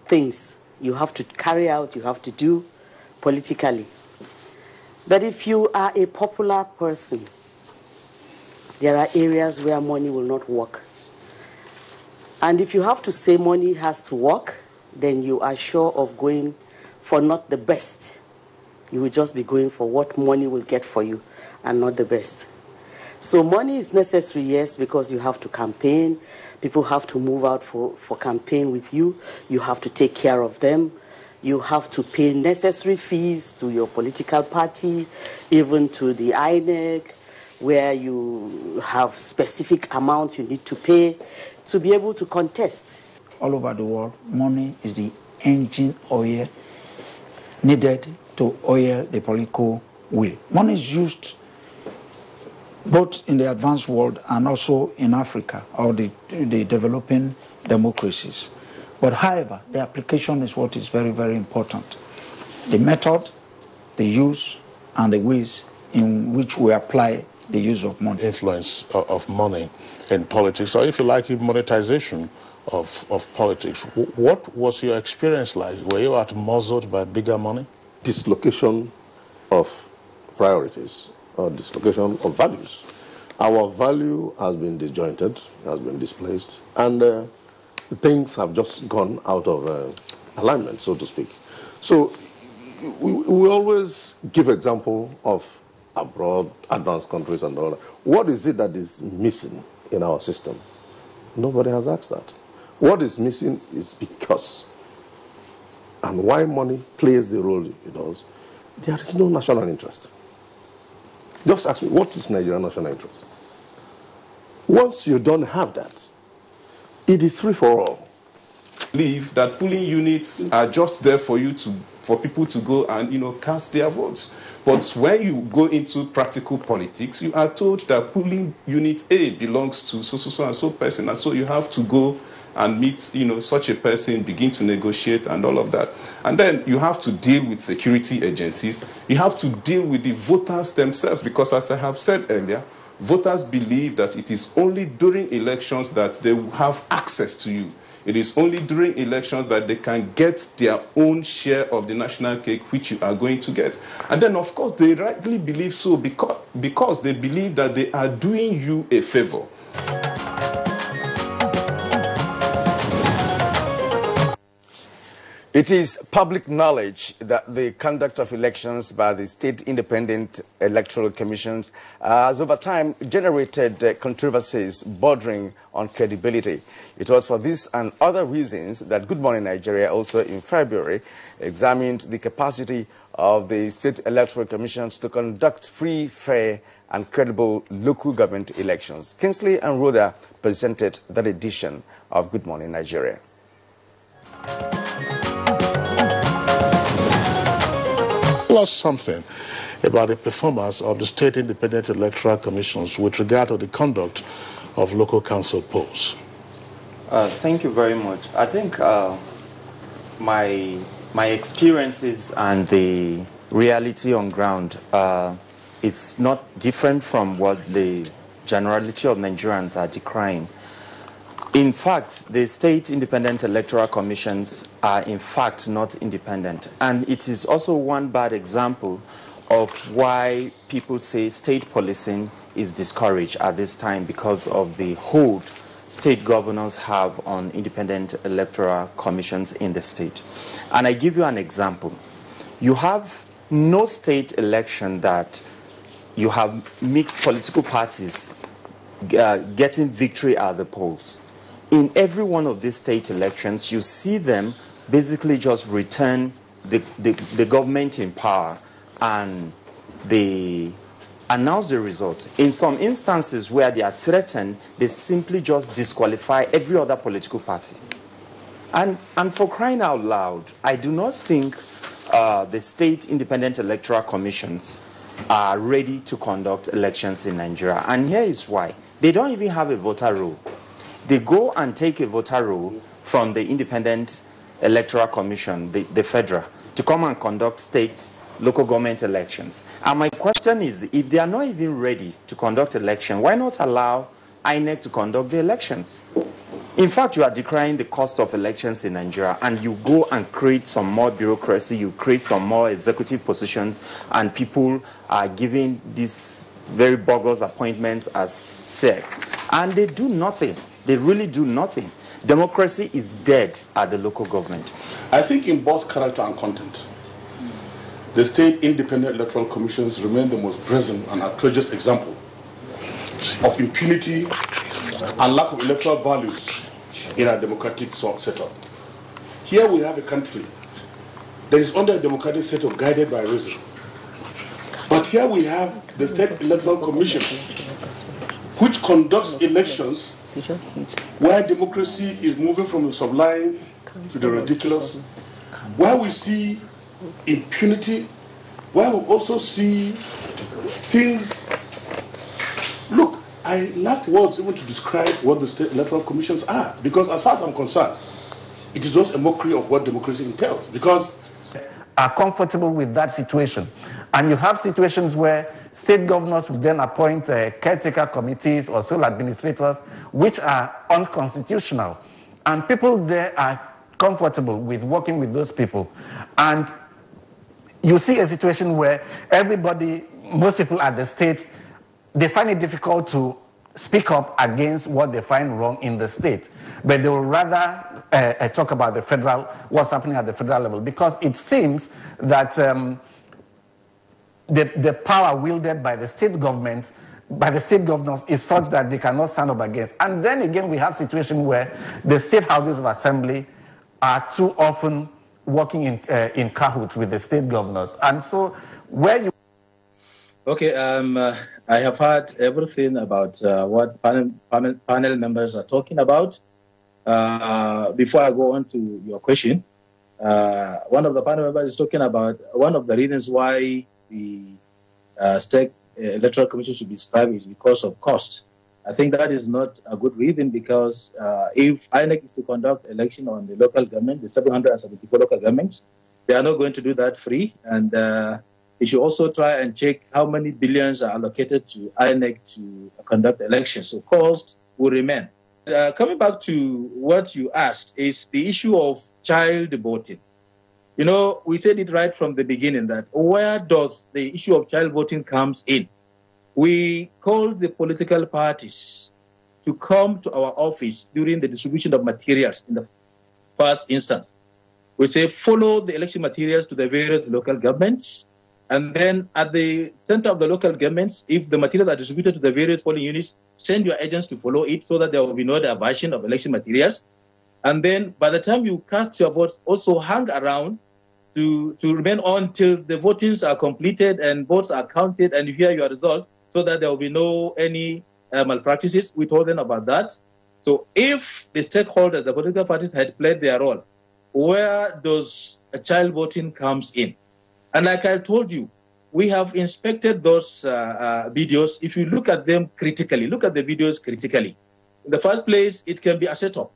things you have to carry out, you have to do politically. But if you are a popular person, there are areas where money will not work. And if you have to say money has to work, then you are sure of going for not the best. You will just be going for what money will get for you and not the best. So money is necessary, yes, because you have to campaign. People have to move out for campaign with you. You have to take care of them. You have to pay necessary fees to your political party, even to the INEC, where you have specific amounts you need to pay to be able to contest. All over the world, money is the engine oil needed to oil the political wheel. Money is used both in the advanced world and also in Africa or the developing democracies. But however, the application is what is very, very important. The method, the use, and the ways in which we apply the use of money. Influence of money in politics, or if you like, monetization of politics. What was your experience like? Were you muzzled by bigger money? Dislocation of priorities, or dislocation of values. Our value has been disjointed, has been displaced, and things have just gone out of alignment, so to speak. So we always give example of abroad, advanced countries and all that. What is it that is missing in our system? Nobody has asked that. What is missing is because, and why money plays the role it does. there is no national interest. Just ask me, what is Nigerian national interest? Once you don't have that, it is free for all. Believe that polling units are just there for people to go and cast their votes. But when you go into practical politics, you are told that polling unit A belongs to so and so person, and so you have to go and meet such a person, begin to negotiate and all of that. And then you have to deal with security agencies. You have to deal with the voters themselves, because as I have said earlier, voters believe that it is only during elections that they will have access to you. It is only during elections that they can get their own share of the national cake, which you are going to get. And then, of course, they rightly believe so because they believe that they are doing you a favor. It is public knowledge that the conduct of elections by the State Independent Electoral Commissions has over time generated controversies bordering on credibility. It was for this and other reasons that Good Morning Nigeria also in February examined the capacity of the State Electoral Commissions to conduct free, fair and credible local government elections. Kingsley and Rhoda presented that edition of Good Morning Nigeria. Tell us something about the performance of the State Independent Electoral Commissions with regard to the conduct of local council polls. Thank you very much. I think my experiences and the reality on ground, it's not different from what the generality of Nigerians are decrying. In fact, the State Independent Electoral Commissions are in fact not independent. And it is also one bad example of why people say state policing is discouraged at this time because of the hold state governors have on independent electoral commissions in the state. And I give you an example. You have no state election that you have mixed political parties getting victory at the polls. In every one of these state elections, you see them basically just return the government in power and they announce the result. In some instances where they are threatened, they simply just disqualify every other political party. And for crying out loud, I do not think the State Independent Electoral Commissions are ready to conduct elections in Nigeria. And here is why. They don't even have a voter roll. They go and take a voter roll from the Independent Electoral Commission, the federal, to come and conduct state, local government elections. And my question is, if they are not even ready to conduct election, why not allow INEC to conduct the elections? In fact, you are decrying the cost of elections in Nigeria, and you go and create some more bureaucracy, you create some more executive positions, and people are giving these very bogus appointments as sex. And they do nothing. They really do nothing. Democracy is dead at the local government. I think in both character and content, the State Independent Electoral Commissions remain the most brazen and outrageous example of impunity and lack of electoral values in our democratic setup. Here we have a country that is under a democratic setup guided by reason. But here we have the State Electoral Commission, which conducts elections where democracy is moving from the sublime to the ridiculous, where we see impunity, where we also see things. Look, I lack words even to describe what the State Electoral Commissions are, because as far as I'm concerned, it is just a mockery of what democracy entails, because are comfortable with that situation. And you have situations where state governors will then appoint caretaker committees or sole administrators, which are unconstitutional. And people there are comfortable with working with those people. And you see a situation where everybody, most people at the states, they find it difficult to speak up against what they find wrong in the state. But they will rather talk about the federal, what's happening at the federal level, because it seems that the power wielded by the state governments, by the state governors, is such that they cannot stand up against. And then again, we have situations where the state houses of assembly are too often working in cahoots with the state governors. And so where you... Okay, I have heard everything about what panel members are talking about. Before I go on to your question, one of the panel members is talking about one of the reasons why the state electoral commission should be described is because of cost. I think that is not a good reason, because if INEC is to conduct election on the local government, the 774 local governments, they are not going to do that free. And you should also try and check how many billions are allocated to INEC to conduct elections. So cost will remain. Coming back to what you asked is the issue of child voting. You know, we said it right from the beginning that where does the issue of child voting comes in? We called the political parties to come to our office during the distribution of materials in the first instance. We say follow the election materials to the various local governments, and then at the center of the local governments, if the materials are distributed to the various polling units, send your agents to follow it so that there will be no diversion of election materials. And then by the time you cast your votes, also hang around to remain on till the votings are completed and votes are counted and you hear your result, so that there will be no any malpractices. We told them about that. So if the stakeholders, the political parties had played their role, where does a child voting comes in? And like I told you, we have inspected those videos. If you look at them critically, look at the videos critically. In the first place, it can be a setup.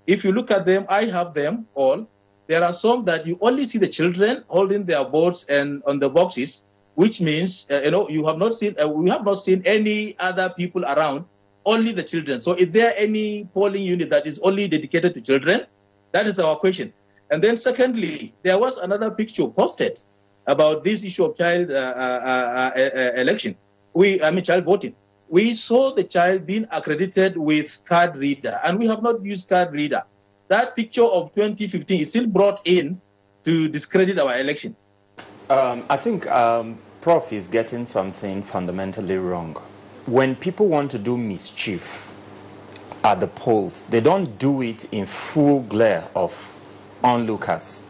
If you look at them, I have them all. There are some that you only see the children holding their votes and on the boxes, which means, you have not seen, we have not seen any other people around, only the children. So is there any polling unit that is only dedicated to children? That is our question. And then secondly, there was another picture posted about this issue of child child voting. We saw the child being accredited with card reader, and we have not used card reader. That picture of 2015 is still brought in to discredit our election. I think Prof is getting something fundamentally wrong. When people want to do mischief at the polls, they don't do it in full glare of onlookers.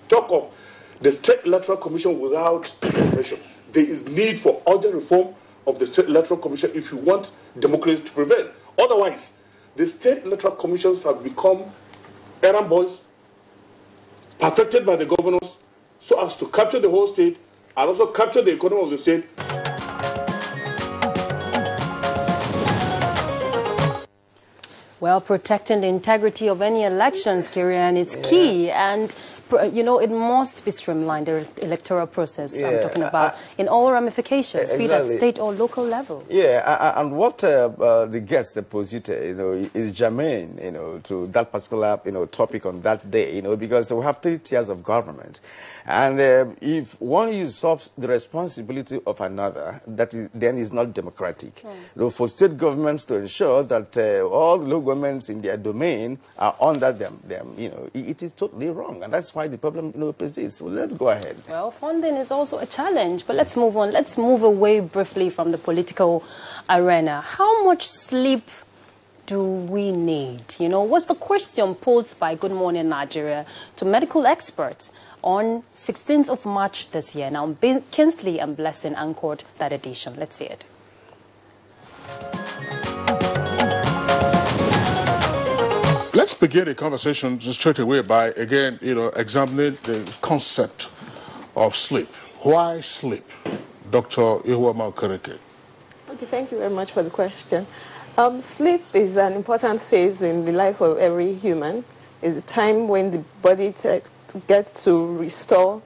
Talk of the State Electoral Commission without information. There is need for urgent reform of the State Electoral Commission if you want democracy to prevail. Otherwise, the State Electoral Commissions have become errand boys, perfected by the governors, so as to capture the whole state and also capture the economy of the state. Well, protecting the integrity of any elections, Kirian, is key, and it must be streamlined, the electoral process I'm talking about, in all ramifications, be it at state or local level. Yeah, and what the guests posited, is germane, to that particular, topic on that day, because we have 3 tiers of government. And if one usurps the responsibility of another, then is not democratic. For state governments to ensure that all the local governments in their domain are under them, it is totally wrong. And that's why the problem, persists. So let's go ahead. Well, funding is also a challenge, but let's move on. Let's move away briefly from the political arena. How much sleep do we need? Was the question posed by Good Morning Nigeria to medical experts on 16th of March this year. Now, Kinsley and Blessing anchored that edition. Let's see it. Let's begin the conversation just straight away by, again, examining the concept of sleep. Why sleep? Dr. Ihuama Okereke. Okay, thank you very much for the question. Sleep is an important phase in the life of every human. It's a time when the body gets to restore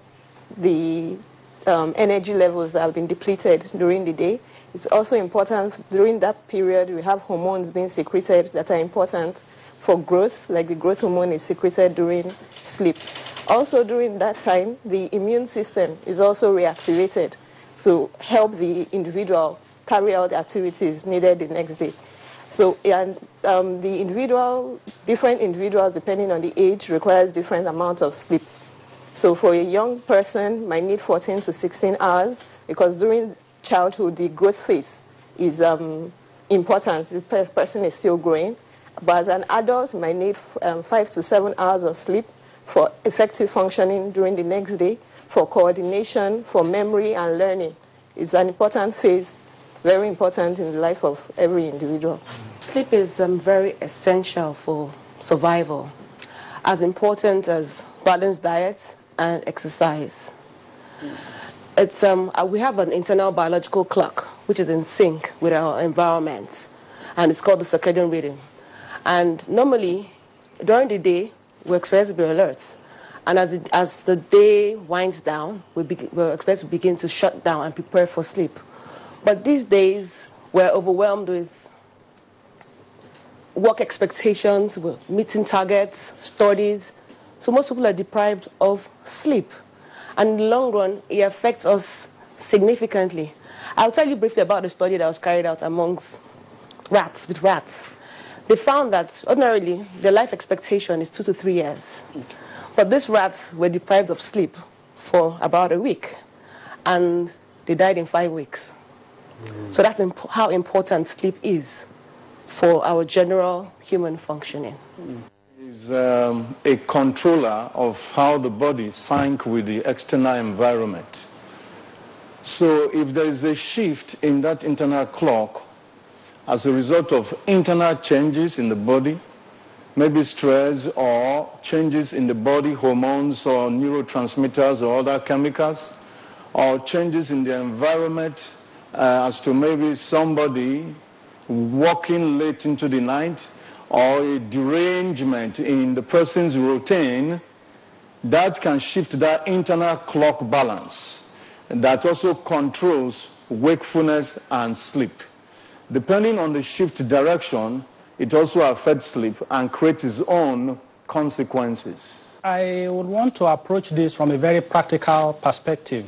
the energy levels that have been depleted during the day. It's also important during that period we have hormones being secreted that are important for growth, like the growth hormone is secreted during sleep. Also during that time, the immune system is also reactivated to help the individual carry out the activities needed the next day. So, and different individuals, depending on the age, requires different amounts of sleep. So for a young person, might need 14 to 16 hours, because during childhood, the growth phase is important. The person is still growing. But as an adult, might need 5 to 7 hours of sleep. for effective functioning during the next day, for coordination, for memory and learning. It's an important phase, very important in the life of every individual. Sleep is very essential for survival, as important as balanced diet and exercise. It's, we have an internal biological clock, which is in sync with our environment, and it's called the circadian rhythm. And normally, during the day, we're expected to be alert. And as the day winds down, we're expected to begin to shut down and prepare for sleep. But these days, we're overwhelmed with work expectations, meeting targets, studies. So most people are deprived of sleep. And in the long run, it affects us significantly. I'll tell you briefly about the study that was carried out amongst rats. They found that ordinarily, the life expectation is 2 to 3 years. Okay. But these rats were deprived of sleep for about a week, and they died in 5 weeks. So that's how important sleep is for our general human functioning. Is a controller of how the body sync with the external environment. So if there is a shift in that internal clock as a result of internal changes in the body, maybe stress or changes in the body hormones or neurotransmitters or other chemicals, or changes in the environment as to maybe somebody walking late into the night, or a derangement in the person's routine, that can shift that internal clock balance that also controls wakefulness and sleep. Depending on the shift direction, it also affects sleep and creates its own consequences. I would want to approach this from a very practical perspective.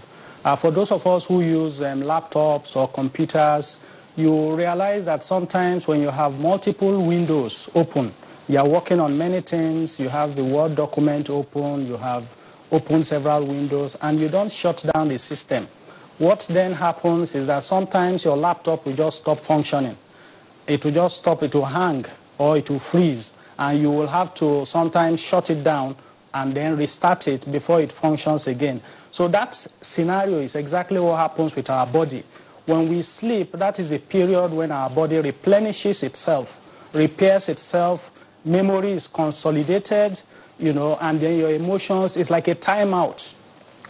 For those of us who use laptops or computers, you realize that sometimes when you have multiple windows open, you are working on many things, you have the Word document open, you have opened several windows, and you don't shut down the system. What then happens is that sometimes your laptop will just stop functioning. It will just stop, it will hang, or it will freeze, and you will have to sometimes shut it down and then restart it before it functions again. So that scenario is exactly what happens with our body. When we sleep, that is a period when our body replenishes itself, repairs itself, memory is consolidated, you know, and then your emotions, it's like a timeout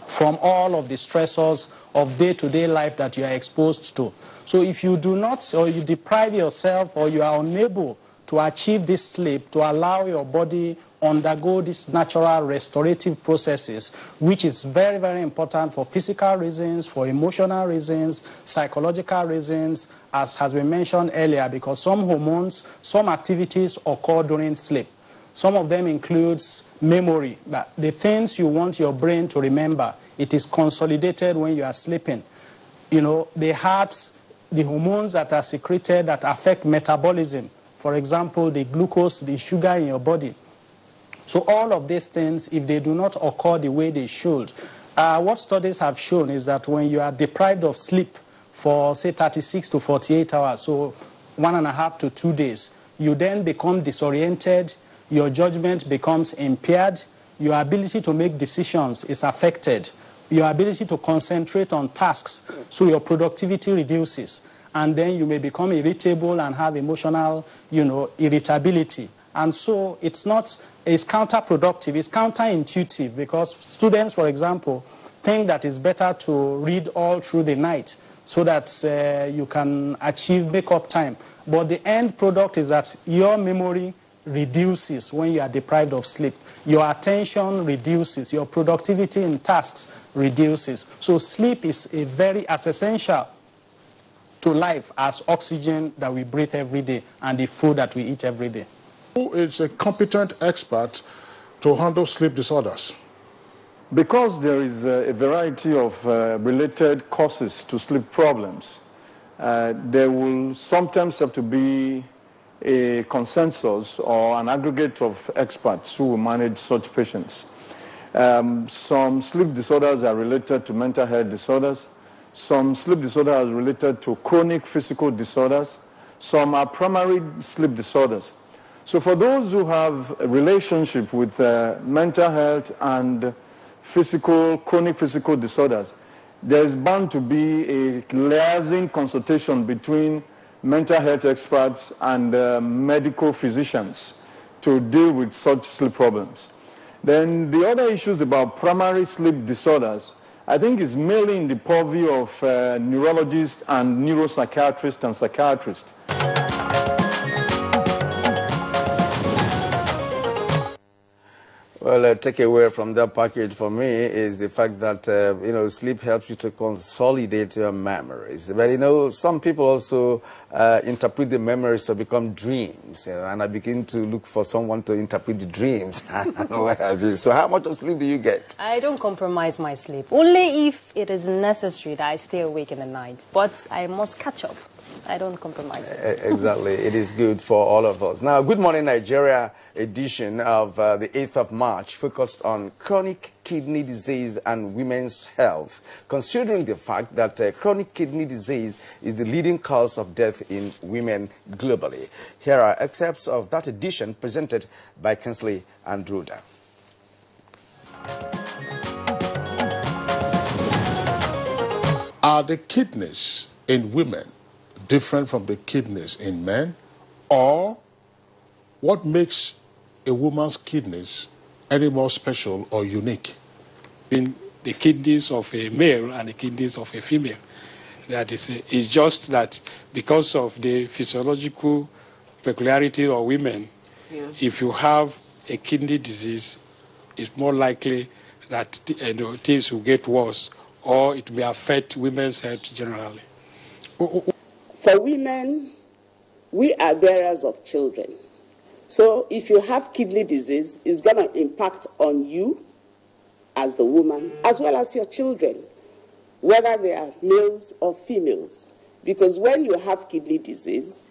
from all of the stressors of day-to-day life that you are exposed to. So if you do not, or you deprive yourself, or you are unable to achieve this sleep, to allow your body undergo these natural restorative processes, which is very, very important for physical reasons, for emotional reasons, psychological reasons, as has been mentioned earlier, because some hormones, some activities occur during sleep. Some of them includes memory, that the things you want your brain to remember, it is consolidated when you are sleeping. You know, the heart, the hormones that are secreted that affect metabolism, for example, the glucose, the sugar in your body. So all of these things, if they do not occur the way they should, what studies have shown is that when you are deprived of sleep for, say, 36 to 48 hours, so 1.5 to 2 days, you then become disoriented, your judgment becomes impaired, your ability to make decisions is affected, your ability to concentrate on tasks, so your productivity reduces, and then you may become irritable and have emotional, you know, irritability. And so it's counterproductive, it's counterintuitive, because students, for example, think that it's better to read all through the night so that you can make up time. But the end product is that your memory reduces when you are deprived of sleep. Your attention reduces, your productivity in tasks reduces. So sleep is as essential to life as oxygen that we breathe every day and the food that we eat every day. Who is a competent expert to handle sleep disorders? Because there is a variety of related causes to sleep problems, there will sometimes have to be a consensus or an aggregate of experts who will manage such patients. Some sleep disorders are related to mental health disorders. Some sleep disorders are related to chronic physical disorders. Some are primary sleep disorders. So for those who have a relationship with mental health and chronic physical disorders, there's bound to be a liaising consultation between mental health experts and medical physicians to deal with such sleep problems. Then the other issues about primary sleep disorders, I think is mainly in the purview of neurologists and neuropsychiatrists and psychiatrists. Well, a takeaway from that package for me is the fact that, sleep helps you to consolidate your memories. But, some people also interpret the memories to become dreams, and I begin to look for someone to interpret the dreams. What have you. So how much of sleep do you get? I don't compromise my sleep. Only if it is necessary that I stay awake in the night. But I must catch up. I don't compromise it. Exactly. It is good for all of us. Now, Good Morning Nigeria edition of the 8th of March focused on chronic kidney disease and women's health, considering the fact that chronic kidney disease is the leading cause of death in women globally. Here are excerpts of that edition presented by Kinsley Andruda. Are the kidneys in women different from the kidneys in men? Or what makes a woman's kidneys any more special or unique? In the kidneys of a male and the kidneys of a female. That is, it's just that because of the physiological peculiarity of women, if you have a kidney disease, it's more likely that things will get worse or it may affect women's health generally. For women, we are bearers of children. So if you have kidney disease, it's going to impact on you as the woman, as well as your children, whether they are males or females. Because when you have kidney disease,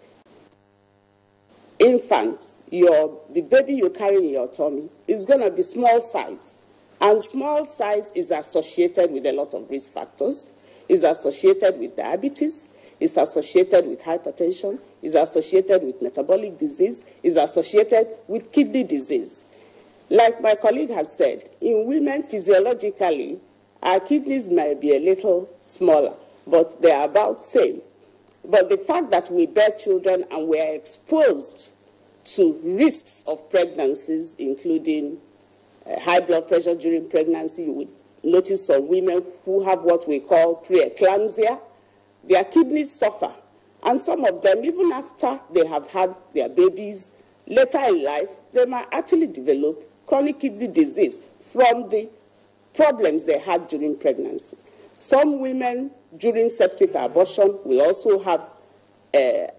infants, the baby you carry in your tummy is going to be small size. And small size is associated with a lot of risk factors. It's associated with diabetes. It's associated with hypertension, is associated with metabolic disease, is associated with kidney disease. Like my colleague has said, in women physiologically, our kidneys may be a little smaller, but they are about the same. But the fact that we bear children and we are exposed to risks of pregnancies, including high blood pressure during pregnancy, you would notice some women who have what we call preeclampsia, their kidneys suffer. And some of them, even after they have had their babies, later in life, they might actually develop chronic kidney disease from the problems they had during pregnancy. Some women during septic abortion will also have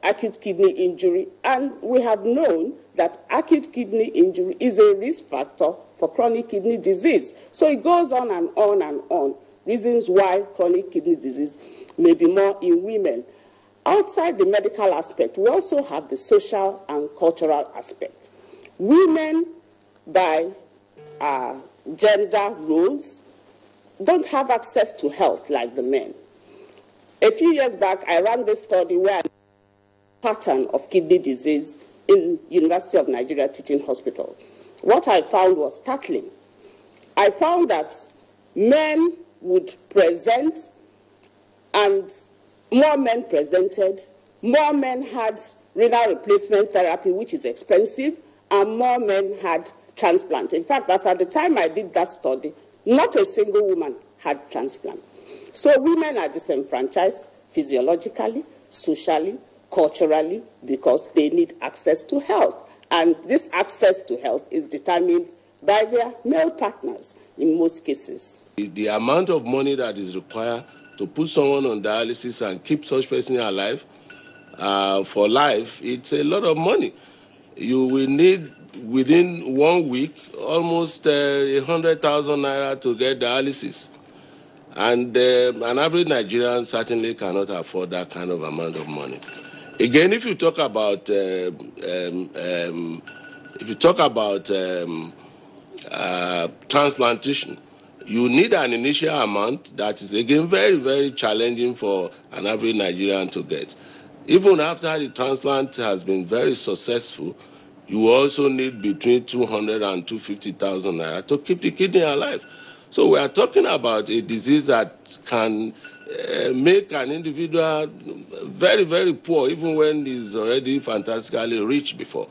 acute kidney injury, and we have known that acute kidney injury is a risk factor for chronic kidney disease. So it goes on and on and on, reasons why chronic kidney disease may be more in women. Outside the medical aspect, we also have the social and cultural aspect. Women, by gender roles, don't have access to health like the men. A few years back, I ran this study where pattern of kidney disease in University of Nigeria Teaching Hospital. What I found was startling. I found that men would present and more men presented, more men had renal replacement therapy, which is expensive, and more men had transplant. In fact, as at the time I did that study, not a single woman had transplant. So women are disenfranchised physiologically, socially, culturally, because they need access to health. And this access to health is determined by their male partners in most cases. The amount of money that is required to put someone on dialysis and keep such person alive for life, it's a lot of money. You will need, within 1 week, almost 100,000 naira to get dialysis. And an average Nigerian certainly cannot afford that kind of amount of money. Again, if you talk about transplantation, you need an initial amount that is, again, very, very challenging for an average Nigerian to get. Even after the transplant has been very successful, You also need between 200 and 250,000 naira to keep the kidney alive. So we are talking about a disease that can make an individual very, very poor, even when he's already fantastically rich before.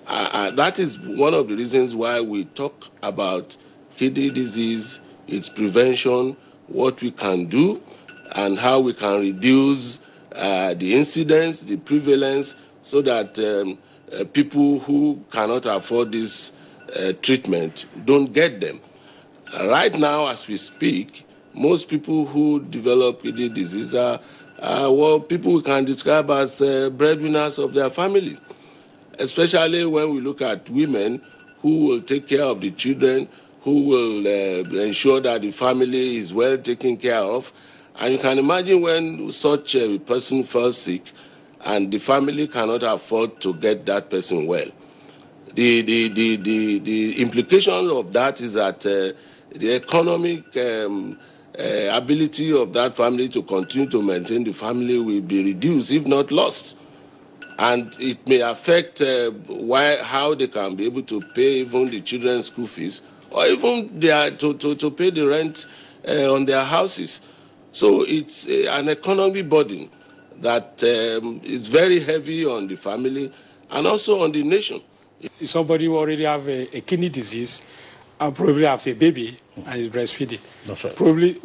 That is one of the reasons why we talk about kidney disease, its prevention, what we can do, and how we can reduce the incidence, the prevalence, so that people who cannot afford this treatment don't get them. Right now, as we speak, most people who develop kidney disease are what people can describe as breadwinners of their family, especially when we look at women who will take care of the children, who will ensure that the family is well taken care of. And you can imagine when such a person falls sick and the family cannot afford to get that person well. The implication of that is that the economic ability of that family to continue to maintain the family will be reduced, if not lost. And it may affect how they can be able to pay even the children's school fees, or even to pay the rent on their houses. So it's an economic burden that is very heavy on the family and also on the nation. If somebody who already have a kidney disease and probably has a baby and is breastfeeding, that's right. Probably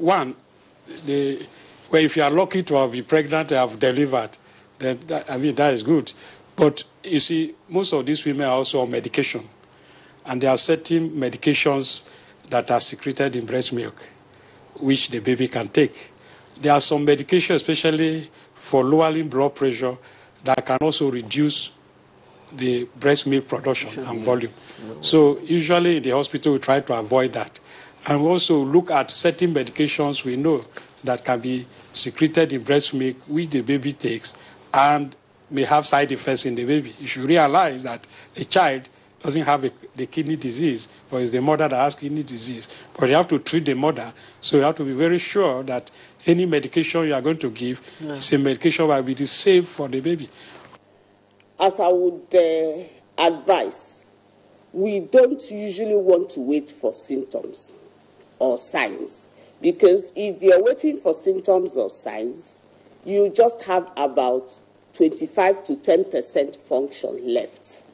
if you are lucky to have been pregnant and have delivered, then that is good. But you see, most of these women are also on medication, and there are certain medications that are secreted in breast milk, which the baby can take. There are some medications, especially for lowering blood pressure, that can also reduce the breast milk production and volume. So usually in the hospital we try to avoid that. And we also look at certain medications we know that can be secreted in breast milk, which the baby takes, and may have side effects in the baby. You should realize that the child doesn't have the kidney disease, but it's the mother that has kidney disease. But you have to treat the mother, so you have to be very sure that any medication you are going to give is a medication that will be safe for the baby. As I would advise, we don't usually want to wait for symptoms or signs, because if you're waiting for symptoms or signs, you just have about 25 to 10% function left.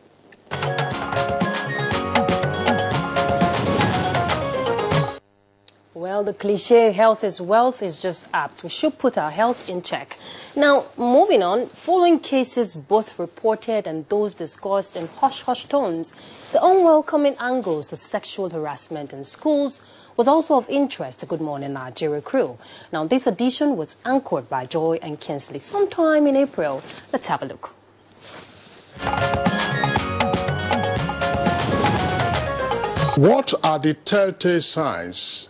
Well, the cliche, health is wealth, is just apt. We should put our health in check. Now, moving on, following cases both reported and those discussed in hush-hush tones, the unwelcoming angles to sexual harassment in schools was also of interest to Good Morning Nigeria crew. Now, this edition was anchored by Joy and Kinsley sometime in April. Let's have a look. What are the telltale signs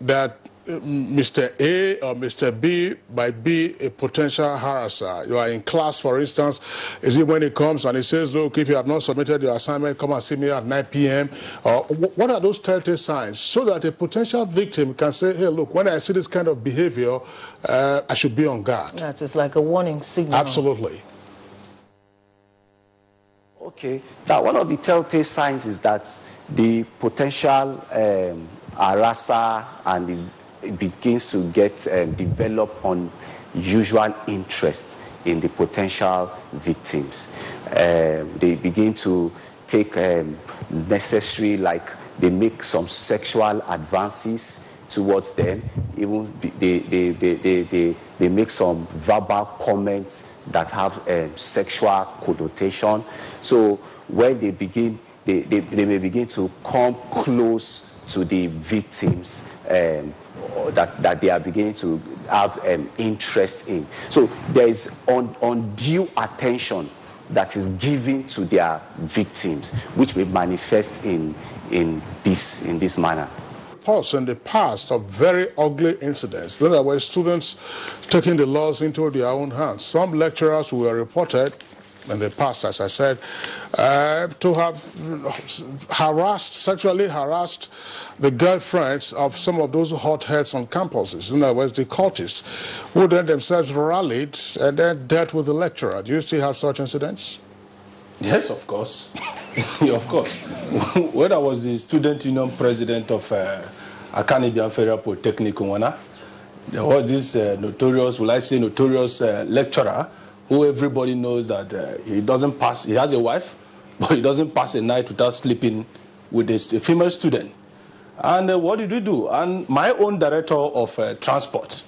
that Mr. A or Mr. B might be a potential harasser? You are in class, for instance. Is it when he comes and he says, look, if you have not submitted your assignment, come and see me at 9 p.m.? Or what are those telltale signs so that a potential victim can say, hey, look, when I see this kind of behavior, I should be on guard? That is like a warning signal. Absolutely. Okay. Now, one of the telltale signs is that the potential harasser and it begins to get develop unusual interest in the potential victims. They begin to take necessary, like they make some sexual advances towards them. Even they make some verbal comments that have sexual connotation. So when they begin, they may begin to come close to the victims that they are beginning to have interest in. So there is undue attention that is given to their victims, which may manifest in this manner. Reports in the past of very ugly incidents. There were students taking the laws into their own hands. Some lecturers were reported in the past, as I said, to have sexually harassed the girlfriends of some of those hotheads on campuses. In other words, the cultists, who then themselves rallied and then dealt with the lecturer. Do you still have such incidents? Yes, of course. Yeah, of course. When I was the student union president of Akani Biafra Polytechnic Unwana, there was this notorious, will I say notorious lecturer who everybody knows that he doesn't pass, he has a wife, but he doesn't pass a night without sleeping with a female student. And what did we do? And my own director of transport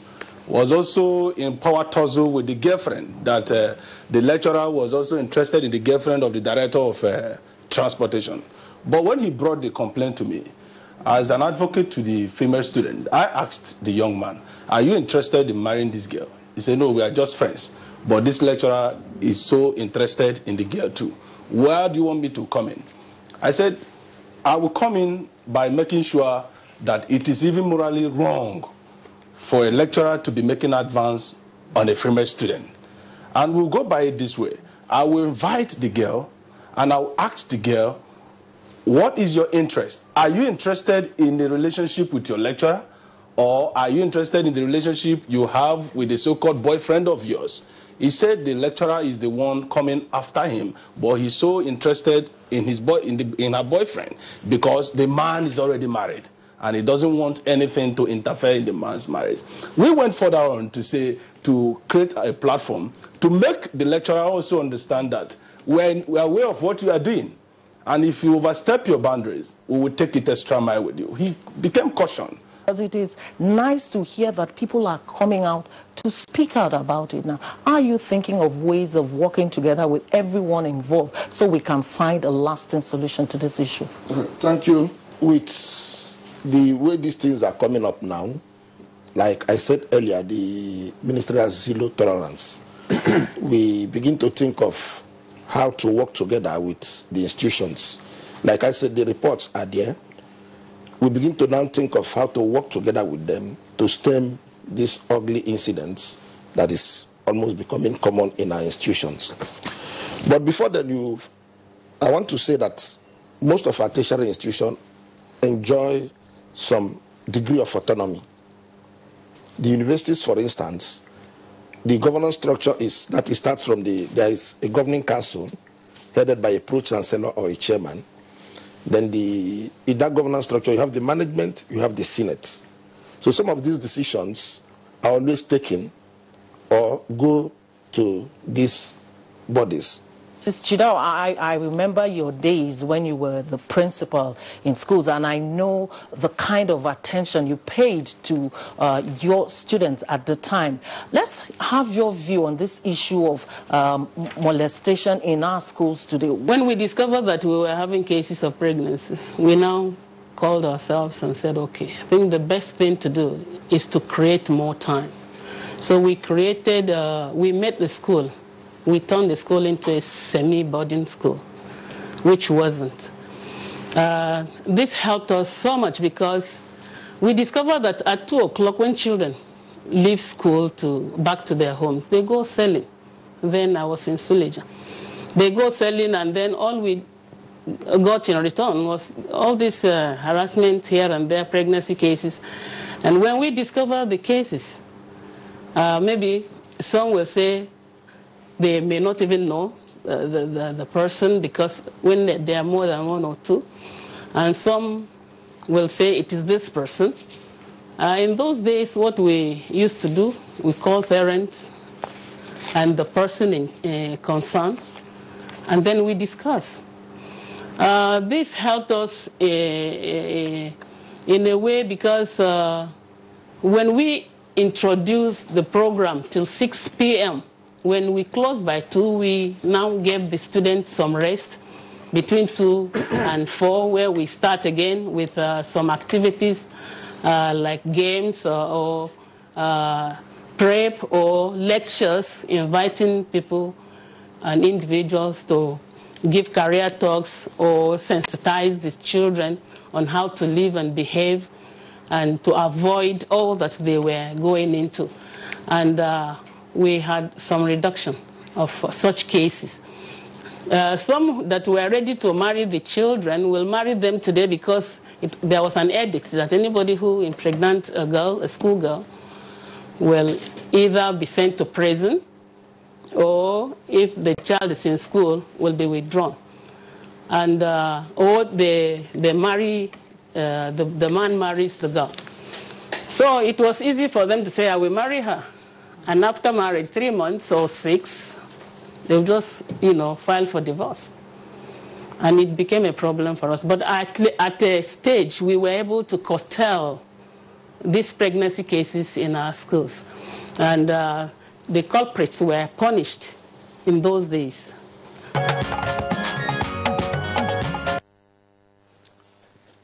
was also in power tussle with the girlfriend, that the lecturer was also interested in the girlfriend of the director of transportation. But when he brought the complaint to me, as an advocate to the female student, I asked the young man, are you interested in marrying this girl? He said, no, we are just friends. But this lecturer is so interested in the girl too. Where do you want me to come in? I said, I will come in by making sure that it is even morally wrong for a lecturer to be making advance on a female student. And we'll go by it this way. I will invite the girl and I'll ask the girl, what is your interest? Are you interested in the relationship with your lecturer? Or are you interested in the relationship you have with the so-called boyfriend of yours? He said the lecturer is the one coming after him, but he's so interested in his in her boyfriend because the man is already married and he doesn't want anything to interfere in the man's marriage. We went further on to say, to create a platform to make the lecturer also understand that when we are aware of what you are doing, and if you overstep your boundaries, we will take it extra mile with you. He became cautioned. Because it is nice to hear that people are coming out to speak out about it now. Are you thinking of ways of working together with everyone involved so we can find a lasting solution to this issue? Thank you. With the way these things are coming up now, like I said earlier, the ministry has zero tolerance. We begin to think of how to work together with the institutions. Like I said, the reports are there. We begin to now think of how to work together with them to stem these ugly incidents that is almost becoming common in our institutions. But before then, I want to say that most of our tertiary institutions enjoy some degree of autonomy. The universities, for instance, the governance structure is that it starts from there is a governing council headed by a pro-chancellor or a chairman. Then in that governance structure, you have the management, you have the Senate. So some of these decisions are always taken or go to these bodies. Ms. Chidao, I remember your days when you were the principal in schools, and I know the kind of attention you paid to your students at the time. Let's have your view on this issue of molestation in our schools today. When we discovered that we were having cases of pregnancy, we now called ourselves and said, okay, I think the best thing to do is to create more time. So we created, we met the school. We turned the school into a semi-boarding school, which wasn't. This helped us so much because we discovered that at 2 o'clock when children leave school back to their homes, they go selling. Then I was in Suleja. They go selling, and then all we got in return was all this harassment here and there, pregnancy cases. And when we discover the cases, maybe some will say, they may not even know the person because when there are more than 1 or 2. And some will say it is this person. In those days, what we used to do, we call parents and the person in concern, and then we discuss. This helped us in a way because when we introduced the program till 6 p.m., when we closed by 2, we now gave the students some rest between 2 and 4, where we start again with some activities like games or prep or lectures, inviting people and individuals to give career talks or sensitize the children on how to live and behave and to avoid all that they were going into. And we had some reduction of such cases. Some that were ready to marry the children will marry them today because there was an edict that anybody who impregnates a girl, a schoolgirl, will either be sent to prison or if the child is in school, will be withdrawn. And, or the man marries the girl. So it was easy for them to say, I will marry her. And after marriage, 3 months or 6, they'll just, file for divorce. And it became a problem for us. But at a stage, we were able to curtail these pregnancy cases in our schools. And the culprits were punished in those days.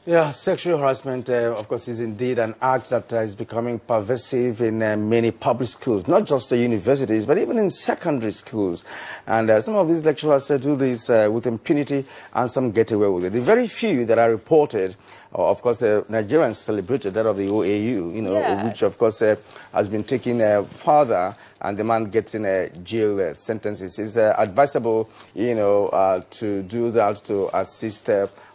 Yeah, sexual harassment, of course, is indeed an act that is becoming pervasive in many public schools, not just the universities, but even in secondary schools. And some of these lecturers do this with impunity, and some get away with it. The very few that are reported, of course, Nigerians celebrated that of the OAU, Yes. which, of course, has been taken further, and the man gets in a jail sentences. It's advisable, to do that to assist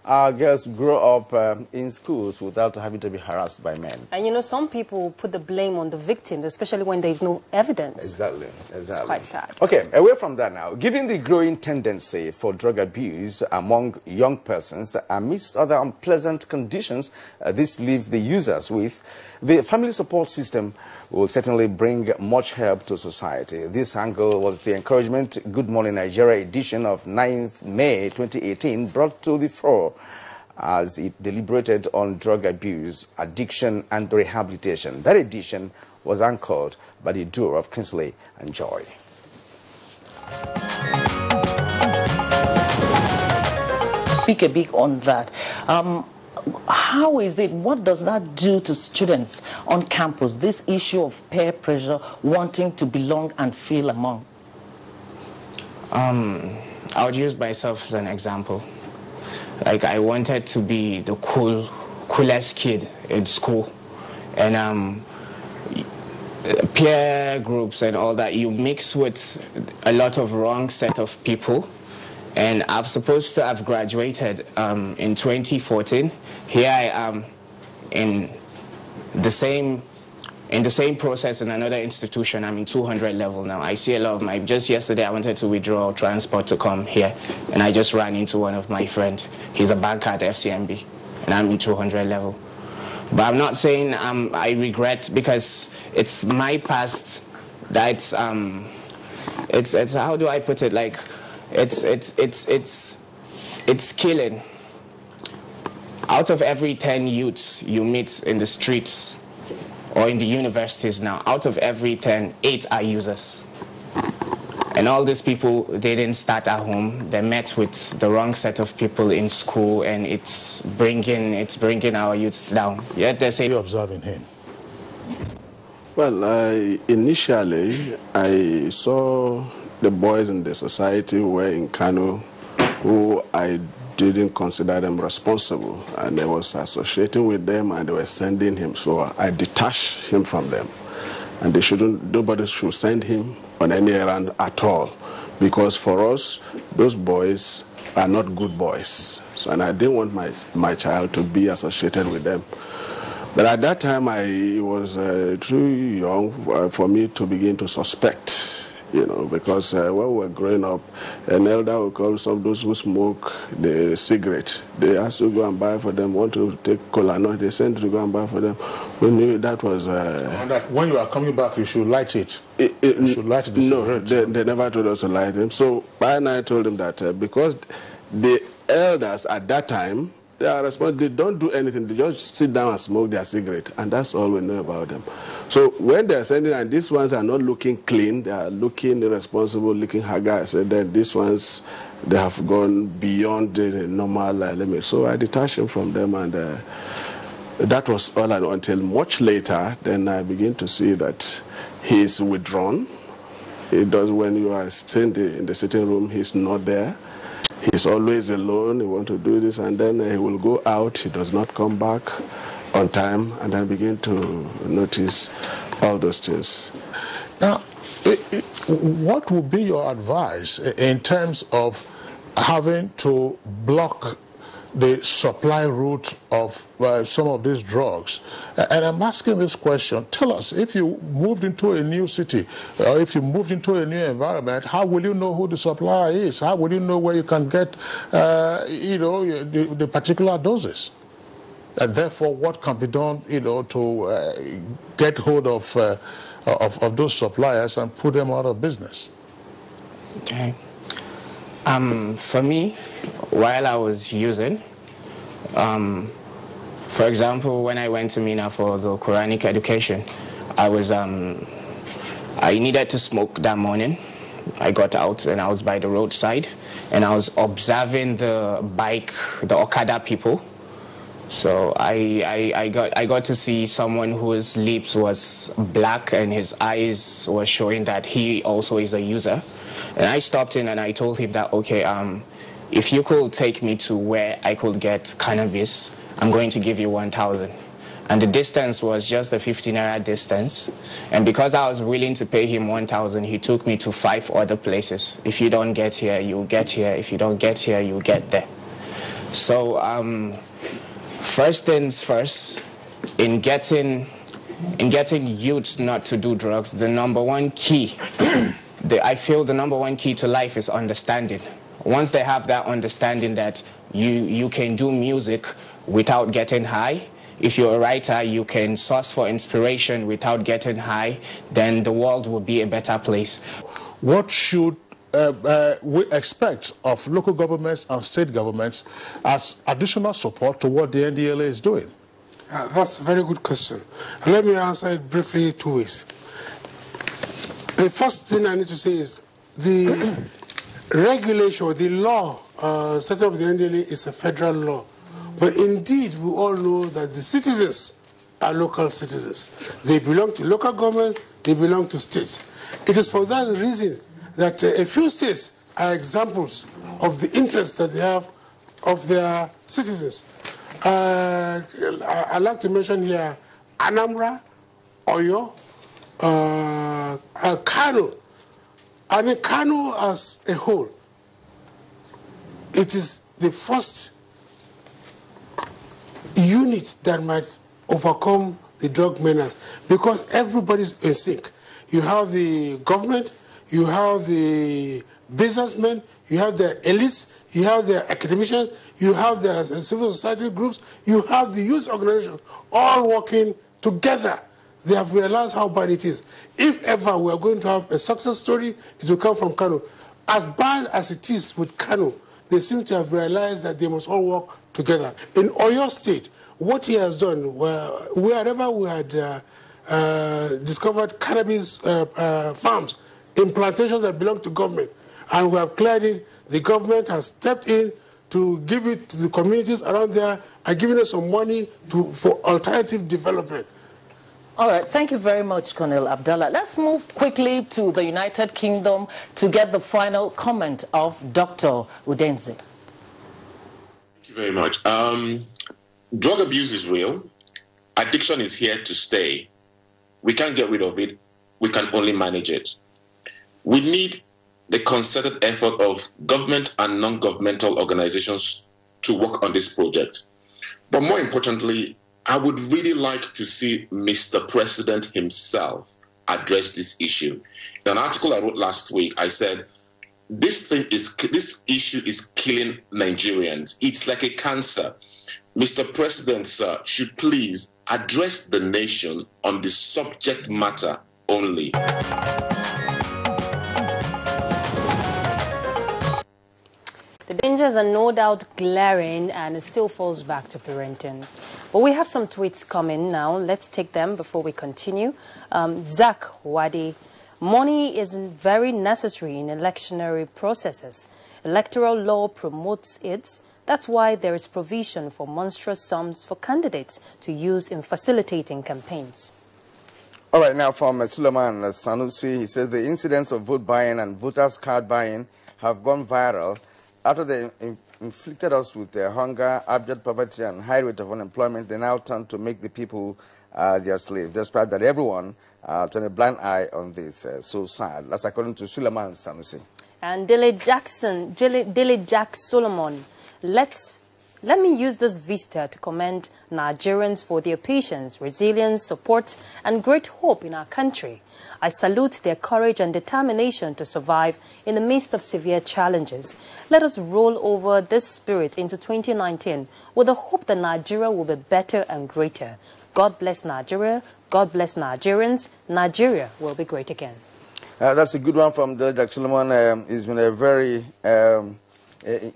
our girls grow up in schools without having to be harassed by men. And some people put the blame on the victim, especially when there is no evidence. Exactly. It's quite sad. Okay, away from that now, given the growing tendency for drug abuse among young persons amidst other unpleasant conditions this leave the users with, the family support system will certainly bring much help to society. This angle was the Encouragement Good Morning Nigeria edition of 9th May 2018 brought to the fore as it deliberated on drug abuse, addiction and rehabilitation. That edition was anchored by the duo of Kingsley and Joy. Speak a bit on that. How is it, what does that do to students on campus, this issue of peer pressure, wanting to belong and feel among? I would use myself as an example. Like, I wanted to be the coolest kid in school. And peer groups and all that, you mix with a lot of wrong set of people. And I'm supposed to have graduated in 2014. Here I am in the same process in another institution. I'm in 200 level now. I see a lot of just yesterday I wanted to withdraw transport to come here, and I just ran into one of my friends. He's a banker at FCMB, and I'm in 200 level. But I'm not saying I regret, because it's my past that's it's how do I put it, like it's killing. Out of every 10 youths you meet in the streets or in the universities now, out of every 10, 8 are users. And all these people, they didn't start at home. They met with the wrong set of people in school, and it's bringing our youths down. Yet they say, you're observing him. Well, initially, I saw the boys in the society who were in Kano, who I didn't consider them responsible, and I was associating with them, and they were sending him. So I detached him from them, and nobody should send him on any errand at all, because for us, those boys are not good boys. So, and I didn't want my child to be associated with them. But at that time, I was too young for me to begin to suspect. Because when we were growing up, an elder would call some of those who smoke the cigarette. They asked to go and buy for them, want to take cola. No, they sent to go and buy for them. We knew that was... when you are coming back, you should light it. You should light the cigarette. No, they never told us to light them. So I told them that because the elders at that time, they are responsible. They don't do anything. They just sit down and smoke their cigarette, and that's all we know about them. So when they're sending, and these ones are not looking clean, they are looking irresponsible, looking haggard. I said that these ones, they have gone beyond the normal limit. So I detached him from them, and that was all. Until much later, then I begin to see that he's withdrawn. He does, when you are sitting in the sitting room, he's not there. He's always alone. He wants to do this, and then he will go out. He does not come back on time, and I begin to notice all those things. Now, what would be your advice in terms of having to block the supply route of some of these drugs. And I'm asking this question. Tell us, if you moved into a new city, or if you moved into a new environment, how will you know who the supplier is? How will you know where you can get, the particular doses? And therefore, what can be done, to get hold of those suppliers and put them out of business? Okay. For me, while I was using, for example, when I went to Mina for the Quranic education, I needed to smoke that morning. I got out and I was by the roadside and I was observing the Okada people. So I got to see someone whose lips was black and his eyes were showing that he also is a user. And I stopped in and I told him that, okay, if you could take me to where I could get cannabis, I'm going to give you 1,000. And the distance was just a 15 naira distance. And because I was willing to pay him 1,000, he took me to 5 other places. If you don't get here, you get here. If you don't get here, you get there. So first things first, in getting youths not to do drugs, the number one key, I feel the number one key to life is understanding. Once they have that understanding that you can do music without getting high, if you're a writer, you can source for inspiration without getting high, then the world will be a better place. What should we expect of local governments and state governments as additional support to what the NDLA is doing? That's a very good question. Let me answer it briefly 2 ways. The first thing I need to say is the regulation, the law setting up the NDLA is a federal law. But indeed, we all know that the citizens are local citizens. They belong to local government, they belong to states. It is for that reason that a few states are examples of the interest that they have of their citizens. I'd like to mention here Anambra, Oyo, Kano. And in Kano as a whole, it is the first unit that might overcome the drug menace because everybody's in sync. You have the government, you have the businessmen, you have the elites, you have the academicians, you have the civil society groups, you have the youth organizations, all working together. They have realized how bad it is. If ever we are going to have a success story, it will come from Kano. As bad as it is with Kano, they seem to have realized that they must all work together. In Oyo State, what he has done, wherever we had discovered cannabis farms in plantations that belong to government, and we have cleared it, the government has stepped in to give it to the communities around there and giving us some money for alternative development. All right, thank you very much, Colonel Abdallah. Let's move quickly to the United Kingdom to get the final comment of Dr. Udenze. Thank you very much. Drug abuse is real. Addiction is here to stay. We can't get rid of it. We can only manage it. We need the concerted effort of government and non-governmental organizations to work on this project. But more importantly, I would really like to see Mr. President himself address this issue. In an article I wrote last week, I said, this issue is killing Nigerians. It's like a cancer. Mr. President, sir, should please address the nation on the subject matter only. The dangers are no doubt glaring, and it still falls back to parenting. But we have some tweets coming now. Let's take them before we continue. Zach Wadi, money is very necessary in electionary processes. Electoral law promotes it. That's why there is provision for monstrous sums for candidates to use in facilitating campaigns. All right, now from Suleiman Sanusi, he says the incidents of vote buying and voters' card buying have gone viral after they inflicted us with hunger, abject poverty, and high rate of unemployment. They now turn to make the people their slave, despite that everyone turned a blind eye on this. So sad. That's according to Suleiman Sanusi. And Dele Jack Solomon, let's Let me use this vista to commend Nigerians for their patience, resilience, support, and great hope in our country. I salute their courage and determination to survive in the midst of severe challenges. Let us roll over this spirit into 2019 with the hope that Nigeria will be better and greater. God bless Nigeria. God bless Nigerians. Nigeria will be great again. That's a good one from Jack Solomon. He's been a very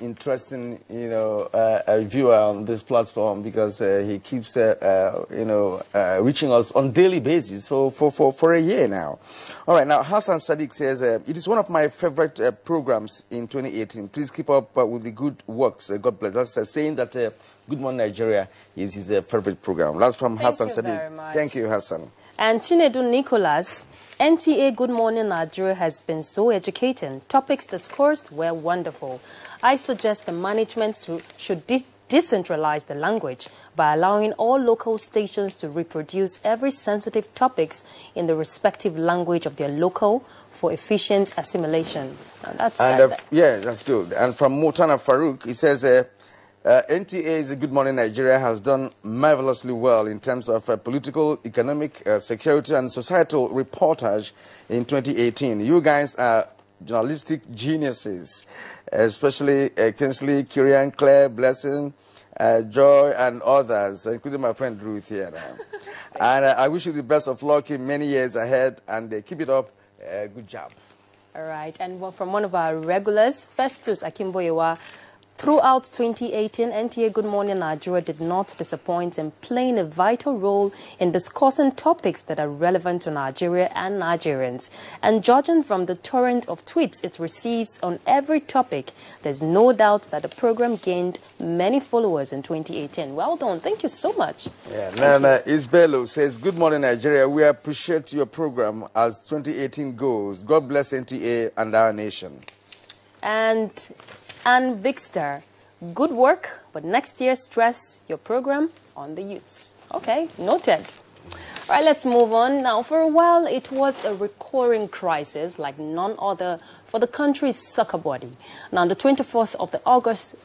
interesting, viewer on this platform because he keeps, reaching us on daily basis for a year now. All right, now Hassan Sadiq says, it is one of my favorite programs in 2018. Please keep up with the good works. God bless. That's saying that Good Morning Nigeria is his favorite program. That's from Hassan Sadiq. Thank you, Hassan. And Chinedu Nicholas, NTA Good Morning Nigeria has been so educating. Topics discussed were wonderful. I suggest the management should decentralize the language by allowing all local stations to reproduce every sensitive topics in the respective language of their local for efficient assimilation. Yeah, that's good. And from Mutana Farouk, he says, NTA's Good Morning Nigeria has done marvelously well in terms of political, economic, security and societal reportage in 2018. You guys are journalistic geniuses, especially Kinsley, Kirian, Claire, Blessing, Joy and others, including my friend Ruth here now. And I wish you the best of luck in many years ahead and keep it up. Good job. All right. And from one of our regulars, Festus Akimboyewa, throughout 2018, NTA Good Morning Nigeria did not disappoint in playing a vital role in discussing topics that are relevant to Nigeria and Nigerians. And judging from the torrent of tweets it receives on every topic, there's no doubt that the program gained many followers in 2018. Well done. Thank you so much. Yeah, Nana Isbello says, Good Morning Nigeria. We appreciate your program as 2018 goes. God bless NTA and our nation. And Victor, good work, but next year stress your program on the youths. Okay, noted. All right, let's move on. Now, for a while, it was a recurring crisis like none other for the country's soccer body. Now, the 24th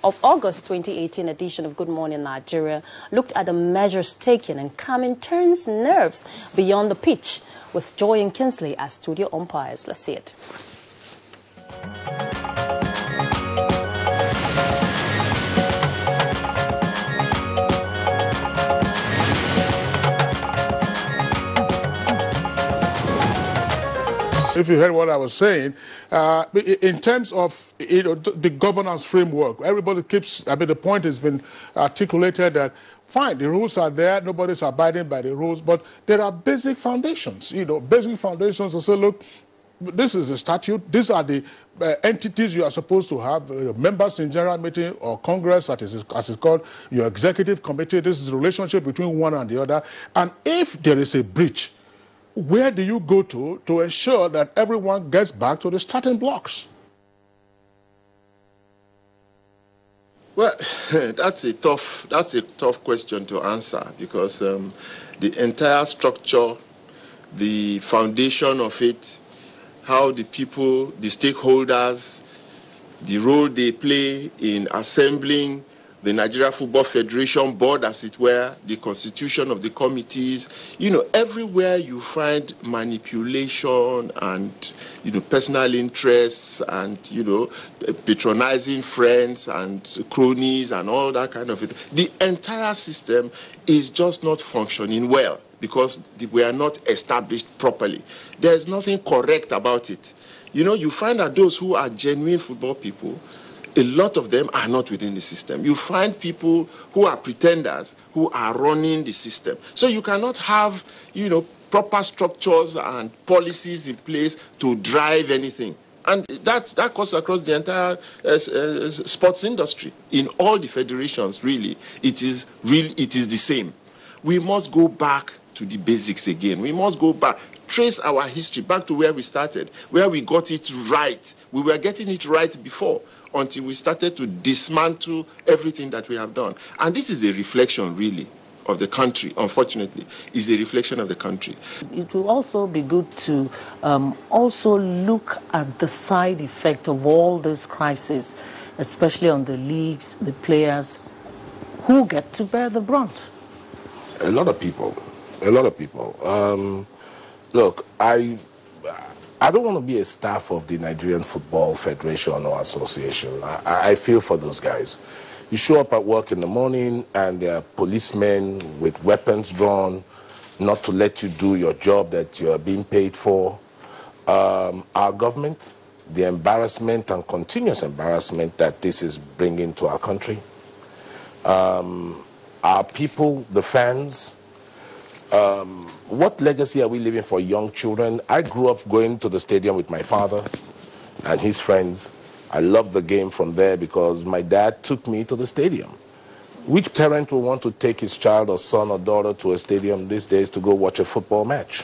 of August 2018 edition of Good Morning Nigeria looked at the measures taken and calming turns nerves beyond the pitch with Joy and Kinsley as studio umpires. Let's see it. If you heard what I was saying, in terms of the governance framework, everybody keeps, the point has been articulated that, fine, the rules are there, nobody's abiding by the rules, but there are basic foundations, basic foundations to say, look, this is the statute, these are the entities you are supposed to have, members in general meeting or Congress, as it's called, your executive committee, this is the relationship between one and the other, and if there is a breach, where do you go to ensure that everyone gets back to the starting blocks? Well, that's a tough question to answer because the entire structure, the foundation of it, how the people, the stakeholders, the role they play in assembling the Nigeria Football Federation board, as it were, the constitution of the committees, everywhere you find manipulation and, personal interests and, patronizing friends and cronies and all that kind of it. The entire system is just not functioning well because we are not established properly. There's nothing correct about it. You find that those who are genuine football people, a lot of them are not within the system. You find people who are pretenders who are running the system. So you cannot have, proper structures and policies in place to drive anything. And that cuts across the entire sports industry. In all the federations, really, it is the same. We must go back to the basics again. We must go back, trace our history back to where we started, where we got it right. We were getting it right before, until we started to dismantle everything that we have done. And this is a reflection, really, of the country, unfortunately, is a reflection of the country. It will also be good to also look at the side effect of all this crisis, especially on the leagues, the players, who get to bear the brunt? A lot of people. A lot of people. Look, I don't want to be a staff of the Nigerian Football Federation or Association. I feel for those guys. You show up at work in the morning and there are policemen with weapons drawn, not to let you do your job that you are being paid for. Our government, the embarrassment and continuous embarrassment that this is bringing to our country. Our people, the fans, what legacy are we leaving for young children? I grew up going to the stadium with my father and his friends. I loved the game from there because my dad took me to the stadium. Which parent will want to take his child or son or daughter to a stadium these days to go watch a football match?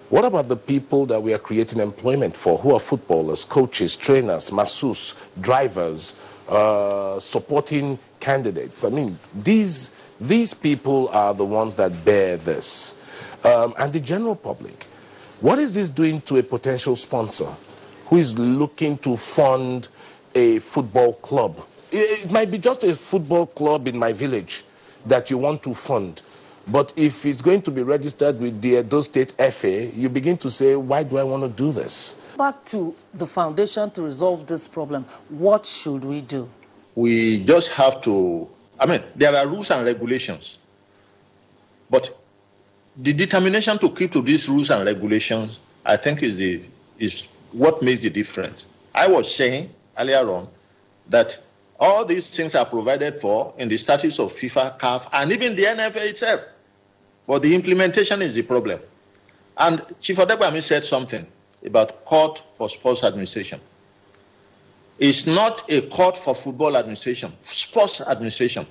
What about the people that we are creating employment for, who are footballers, coaches, trainers, masseuses, drivers, supporting candidates? I mean, these people are the ones that bear this. And the general public. What is this doing to a potential sponsor who is looking to fund a football club? It might be just a football club in my village that you want to fund. But if it's going to be registered with the Edo State FA, you begin to say, why do I want to do this? Back to the foundation to resolve this problem. What should we do? We just have to, there are rules and regulations. But the determination to keep to these rules and regulations, I think, is what makes the difference. I was saying earlier on that all these things are provided for in the statutes of FIFA, CAF, and even the NFL itself. But the implementation is the problem. And Chief Odegbami said something about court for sports administration. It's not a court for football administration, sports administration.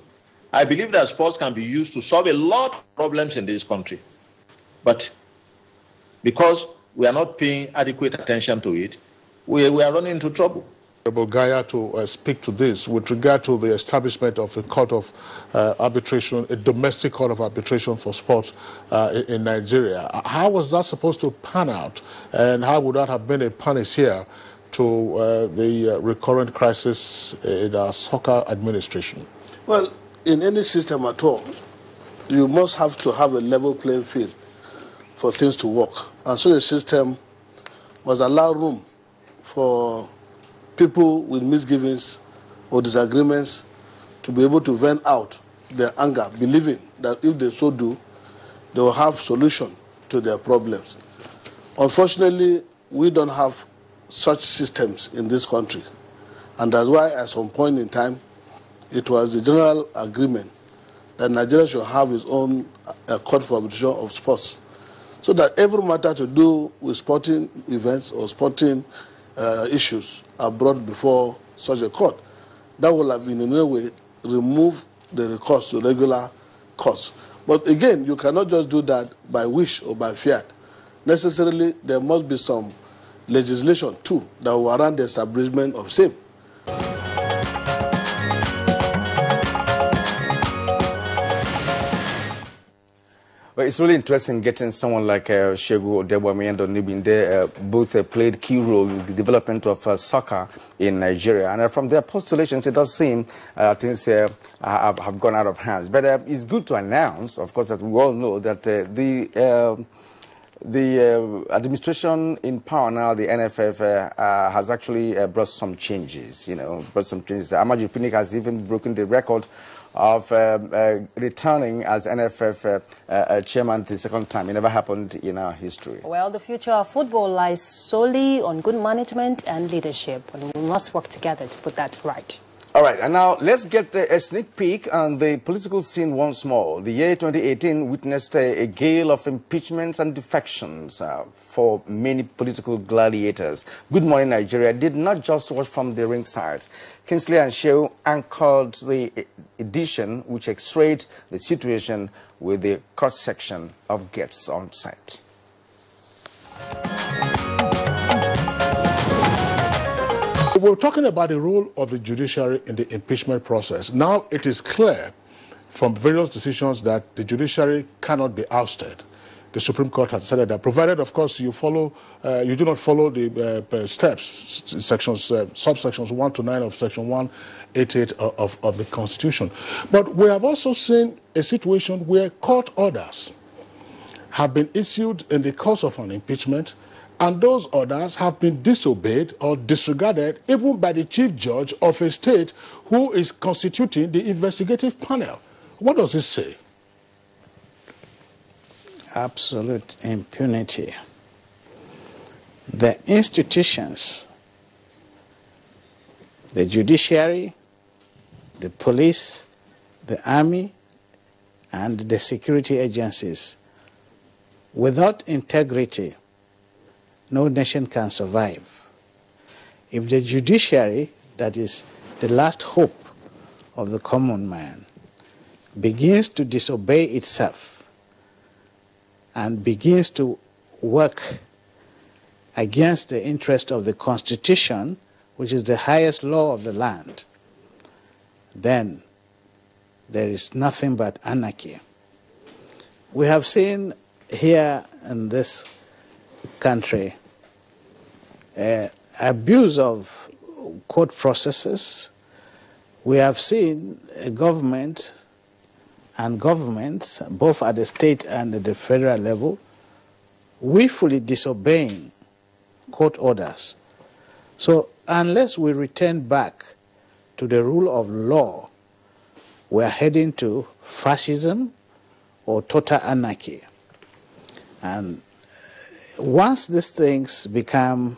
I believe that sports can be used to solve a lot of problems in this country. But because we are not paying adequate attention to it, we are running into trouble. Gaya to speak to this with regard to the establishment of a court of arbitration, a domestic court of arbitration for sports in Nigeria. How was that supposed to pan out, and how would that have been a panacea to the recurrent crisis in our soccer administration? Well, in any system at all, you must have to have a level playing field for things to work. And so the system must allow room for people with misgivings or disagreements to be able to vent out their anger, believing that if they so do, they will have solution to their problems. Unfortunately, we don't have such systems in this country. And that's why at some point in time, it was the general agreement that Nigeria should have its own court for arbitration of sports, so that every matter to do with sporting events or sporting issues are brought before such a court. That will have in any way removed the recourse to regular courts. But again, you cannot just do that by wish or by fiat. Necessarily, there must be some legislation too that will warrant the establishment of same. Well, it's really interesting getting someone like Shegu Odebwami and Onibinde. Both played key role in the development of soccer in Nigeria. And from their postulations, it does seem things have gone out of hands. But it's good to announce, of course, that we all know that the administration in power now, the NFF, has actually brought some changes, Amaju Pinnick has even broken the record of returning as NFF chairman the second time. It never happened in our history. Well, the future of football lies solely on good management and leadership, and we must work together to put that right. All right, and now let's get a sneak peek on the political scene once more. The year 2018 witnessed a gale of impeachments and defections for many political gladiators. Good Morning Nigeria did not just watch from the ringside. Kingsley and Shehu anchored the edition which x-rayed the situation with the cross-section of guests on site. We're talking about the role of the judiciary in the impeachment process. Now it is clear from various decisions that the judiciary cannot be ousted. the Supreme Court has decided that, provided, of course, you follow, you do not follow the steps, sections, subsections 1 to 9 of Section 188 of the Constitution. But we have also seen a situation where court orders have been issued in the course of an impeachment, and those orders have been disobeyed or disregarded even by the chief judge of a state who is constituting the investigative panel. What does this say? Absolute impunity. The institutions, the judiciary, the police, the army, and the security agencies, without integrity, no nation can survive. If the judiciary, that is the last hope of the common man, begins to disobey itself and begins to work against the interest of the Constitution, which is the highest law of the land, then there is nothing but anarchy. We have seen here in this country abuse of court processes. We have seen a government and governments, both at the state and at the federal level, willfully disobeying court orders. So unless we return back to the rule of law, we are heading to fascism or total anarchy. And once these things become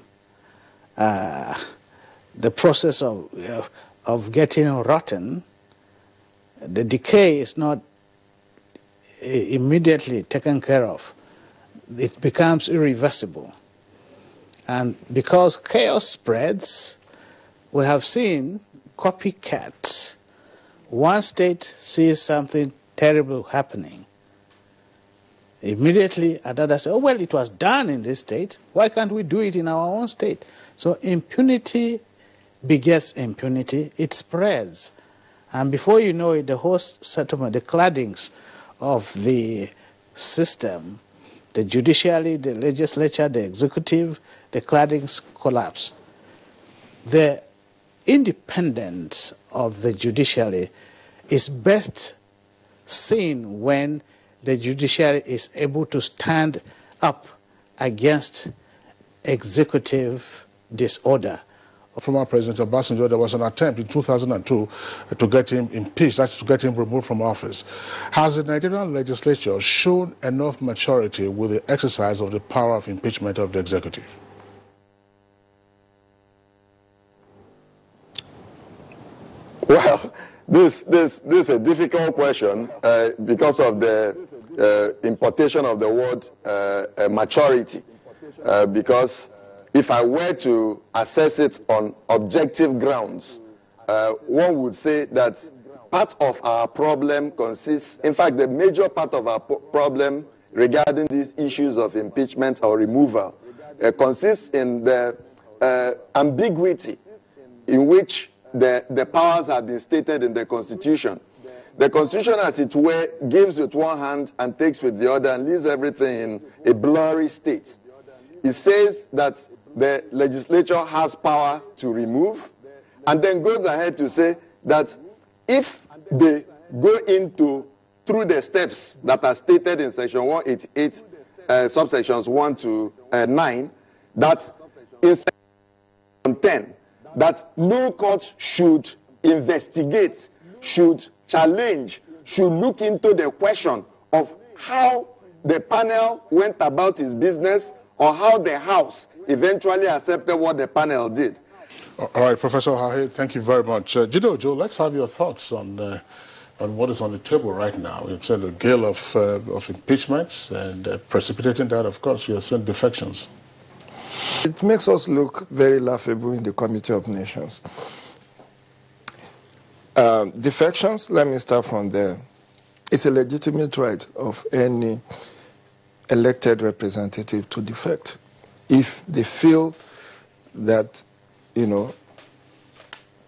the process of getting rotten, the decay is not immediately taken care of. It becomes irreversible. And because chaos spreads, we have seen copycats. One state sees something terrible happening. Immediately another says, oh, well, it was done in this state. Why can't we do it in our own state? So impunity begets impunity. It spreads. And before you know it, the whole settlement, the claddings of the system, the judiciary, the legislature, the executive, the claddings collapse. The independence of the judiciary is best seen when the judiciary is able to stand up against executive disorder. Former President Obasanjo, there was an attempt in 2002 to get him impeached, that's to get him removed from office. Has the Nigerian legislature shown enough maturity with the exercise of the power of impeachment of the executive? Well, this is a difficult question because of the importation of the word maturity. Because if I were to assess it on objective grounds, one would say that part of our problem consists, in fact, the major part of our problem regarding these issues of impeachment or removal consists in the ambiguity in which the powers have been stated in the Constitution. The Constitution, as it were, gives with one hand and takes with the other and leaves everything in a blurry state. It says that the legislature has power to remove, and then goes ahead to say that if they go through the steps that are stated in Section 188, subsections 1 to 9, that in Section 10, that no court should investigate, should challenge, should look into the question of how the panel went about its business or how the House eventually accepted what the panel did. All right, Professor Hahe, thank you very much. Joe, let's have your thoughts on what is on the table right now. You've said a gale of impeachments, and precipitating that, of course, we have seen defections. It makes us look very laughable in the Committee of Nations. Defections, let me start from there. It's a legitimate right of any elected representative to defect if they feel that,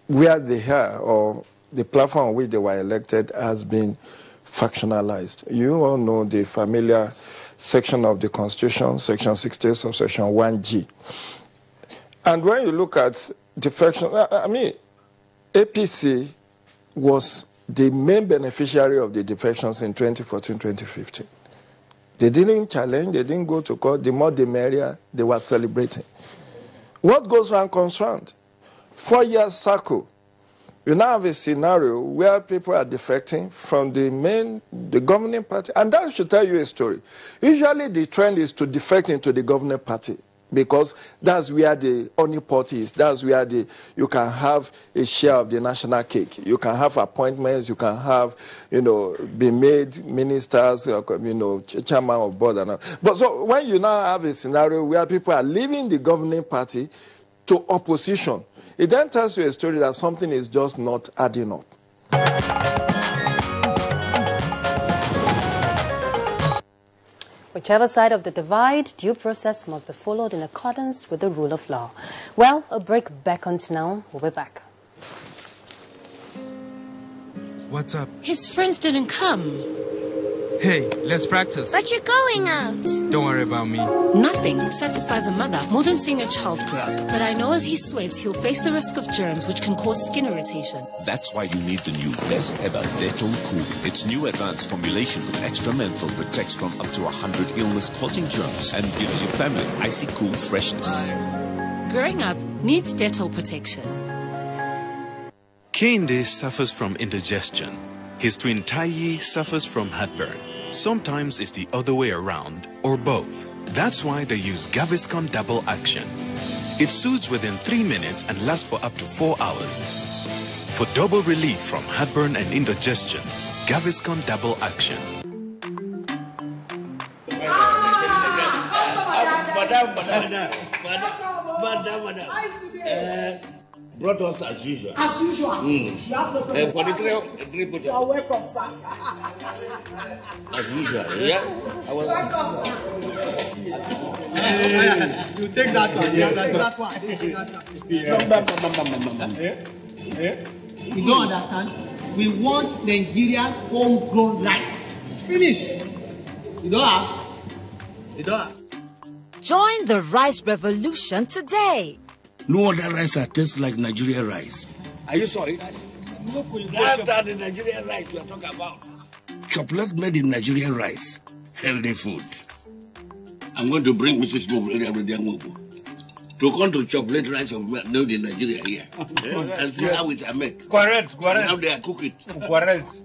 where they are or the platform on which they were elected has been factionalized. You all know the familiar section of the Constitution, Section 60, subsection 1G. And when you look at defection, I mean, APC was the main beneficiary of the defections in 2014-2015. They didn't challenge, they didn't go to court. The more the merrier, they were celebrating. What goes round comes round. 4 years circle. You now have a scenario where people are defecting from the governing party, and that should tell you a story. Usually the trend is to defect into the governing party, because that's where the only party is. That's where you can have a share of the national cake. You can have appointments. You can have, be made ministers, chairman of board. But so when you now have a scenario where people are leaving the governing party to opposition, it then tells you a story that something is just not adding up. Whichever side of the divide, due process must be followed in accordance with the rule of law. Well, a break beckons now. We'll be back. What's up? His friends didn't come. Hey, let's practice. But you're going out. Don't worry about me. Nothing satisfies a mother more than seeing a child grow up. But I know as he sweats, he'll face the risk of germs which can cause skin irritation. That's why you need the new best ever Dettol Cool. Its new advanced formulation with extra menthol protects from up to 100 illness-causing germs and gives your family icy cool freshness. Growing up needs Dettol protection. Kehinde suffers from indigestion. His twin Taiyi suffers from heartburn. Sometimes it's the other way around, or both. That's why they use Gaviscon Double Action. It soothes within 3 minutes and lasts for up to 4 hours. For double relief from heartburn and indigestion, Gaviscon Double Action. Madam. Brought us as usual. As usual. You have no problem. For the three you are welcome, sir. As usual, yeah? Welcome. You take that one. Yeah, take that one. You don't understand? We want Nigerian homegrown rice. Finish. You don't have? You don't have? Join the rice revolution today. No other rice that tastes like Nigerian rice. Are you sorry? That's the Nigerian rice we are talking about. Chocolate made in Nigerian rice. Healthy food. I'm going to bring Mrs. Mobu to come to chocolate rice made in Nigeria here. And see how it are made. Correct. And how they are cook it. Correct.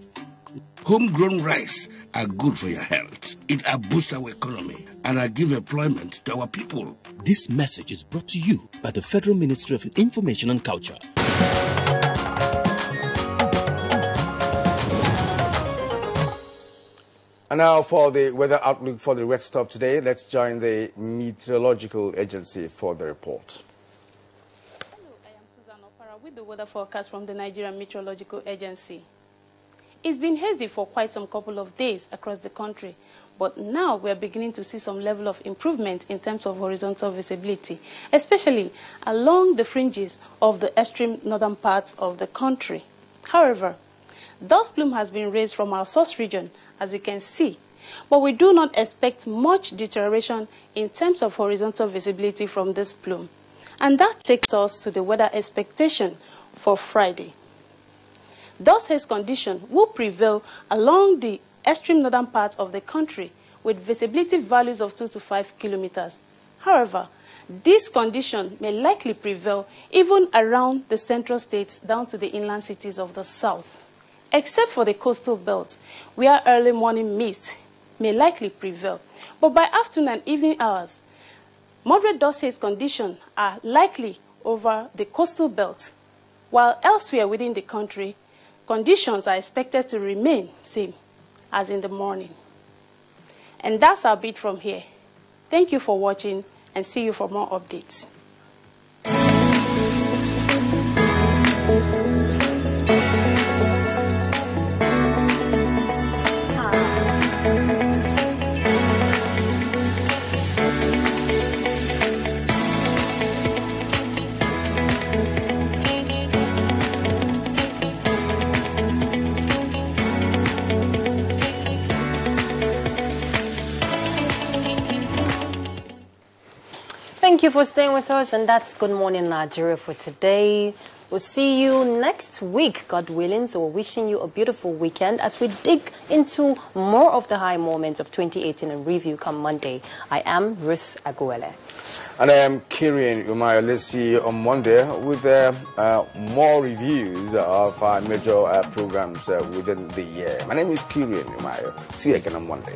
Homegrown rice are good for your health. It boosts our economy and give employment to our people. This message is brought to you by the Federal Ministry of Information and Culture. And now for the weather outlook for the rest of today, let's join the Meteorological Agency for the report. Hello, I am Susan Opara with the weather forecast from the Nigerian Meteorological Agency. It's been hazy for quite some couple of days across the country, but now we're beginning to see some level of improvement in terms of horizontal visibility, especially along the fringes of the extreme northern parts of the country. However, dust plume has been raised from our source region, as you can see, but we do not expect much deterioration in terms of horizontal visibility from this plume. And that takes us to the weather expectation for Friday. Dust haze condition will prevail along the extreme northern part of the country with visibility values of 2 to 5 kilometers. However, this condition may likely prevail even around the central states down to the inland cities of the south, except for the coastal belt, where early morning mist may likely prevail. But by afternoon and evening hours, moderate dust haze conditions are likely over the coastal belt, while elsewhere within the country, conditions are expected to remain same as in the morning. And that's our bit from here. Thank you for watching and see you for more updates. Thank you for staying with us, and that's Good Morning Nigeria for today. We'll see you next week, God willing. So we're wishing you a beautiful weekend as we dig into more of the high moments of 2018 and review come Monday. I am Ruth Aguele. And I am Kirian Umaya. Let's see you on Monday with more reviews of our major programs within the year. My name is Kirian Umaya. See you again on Monday.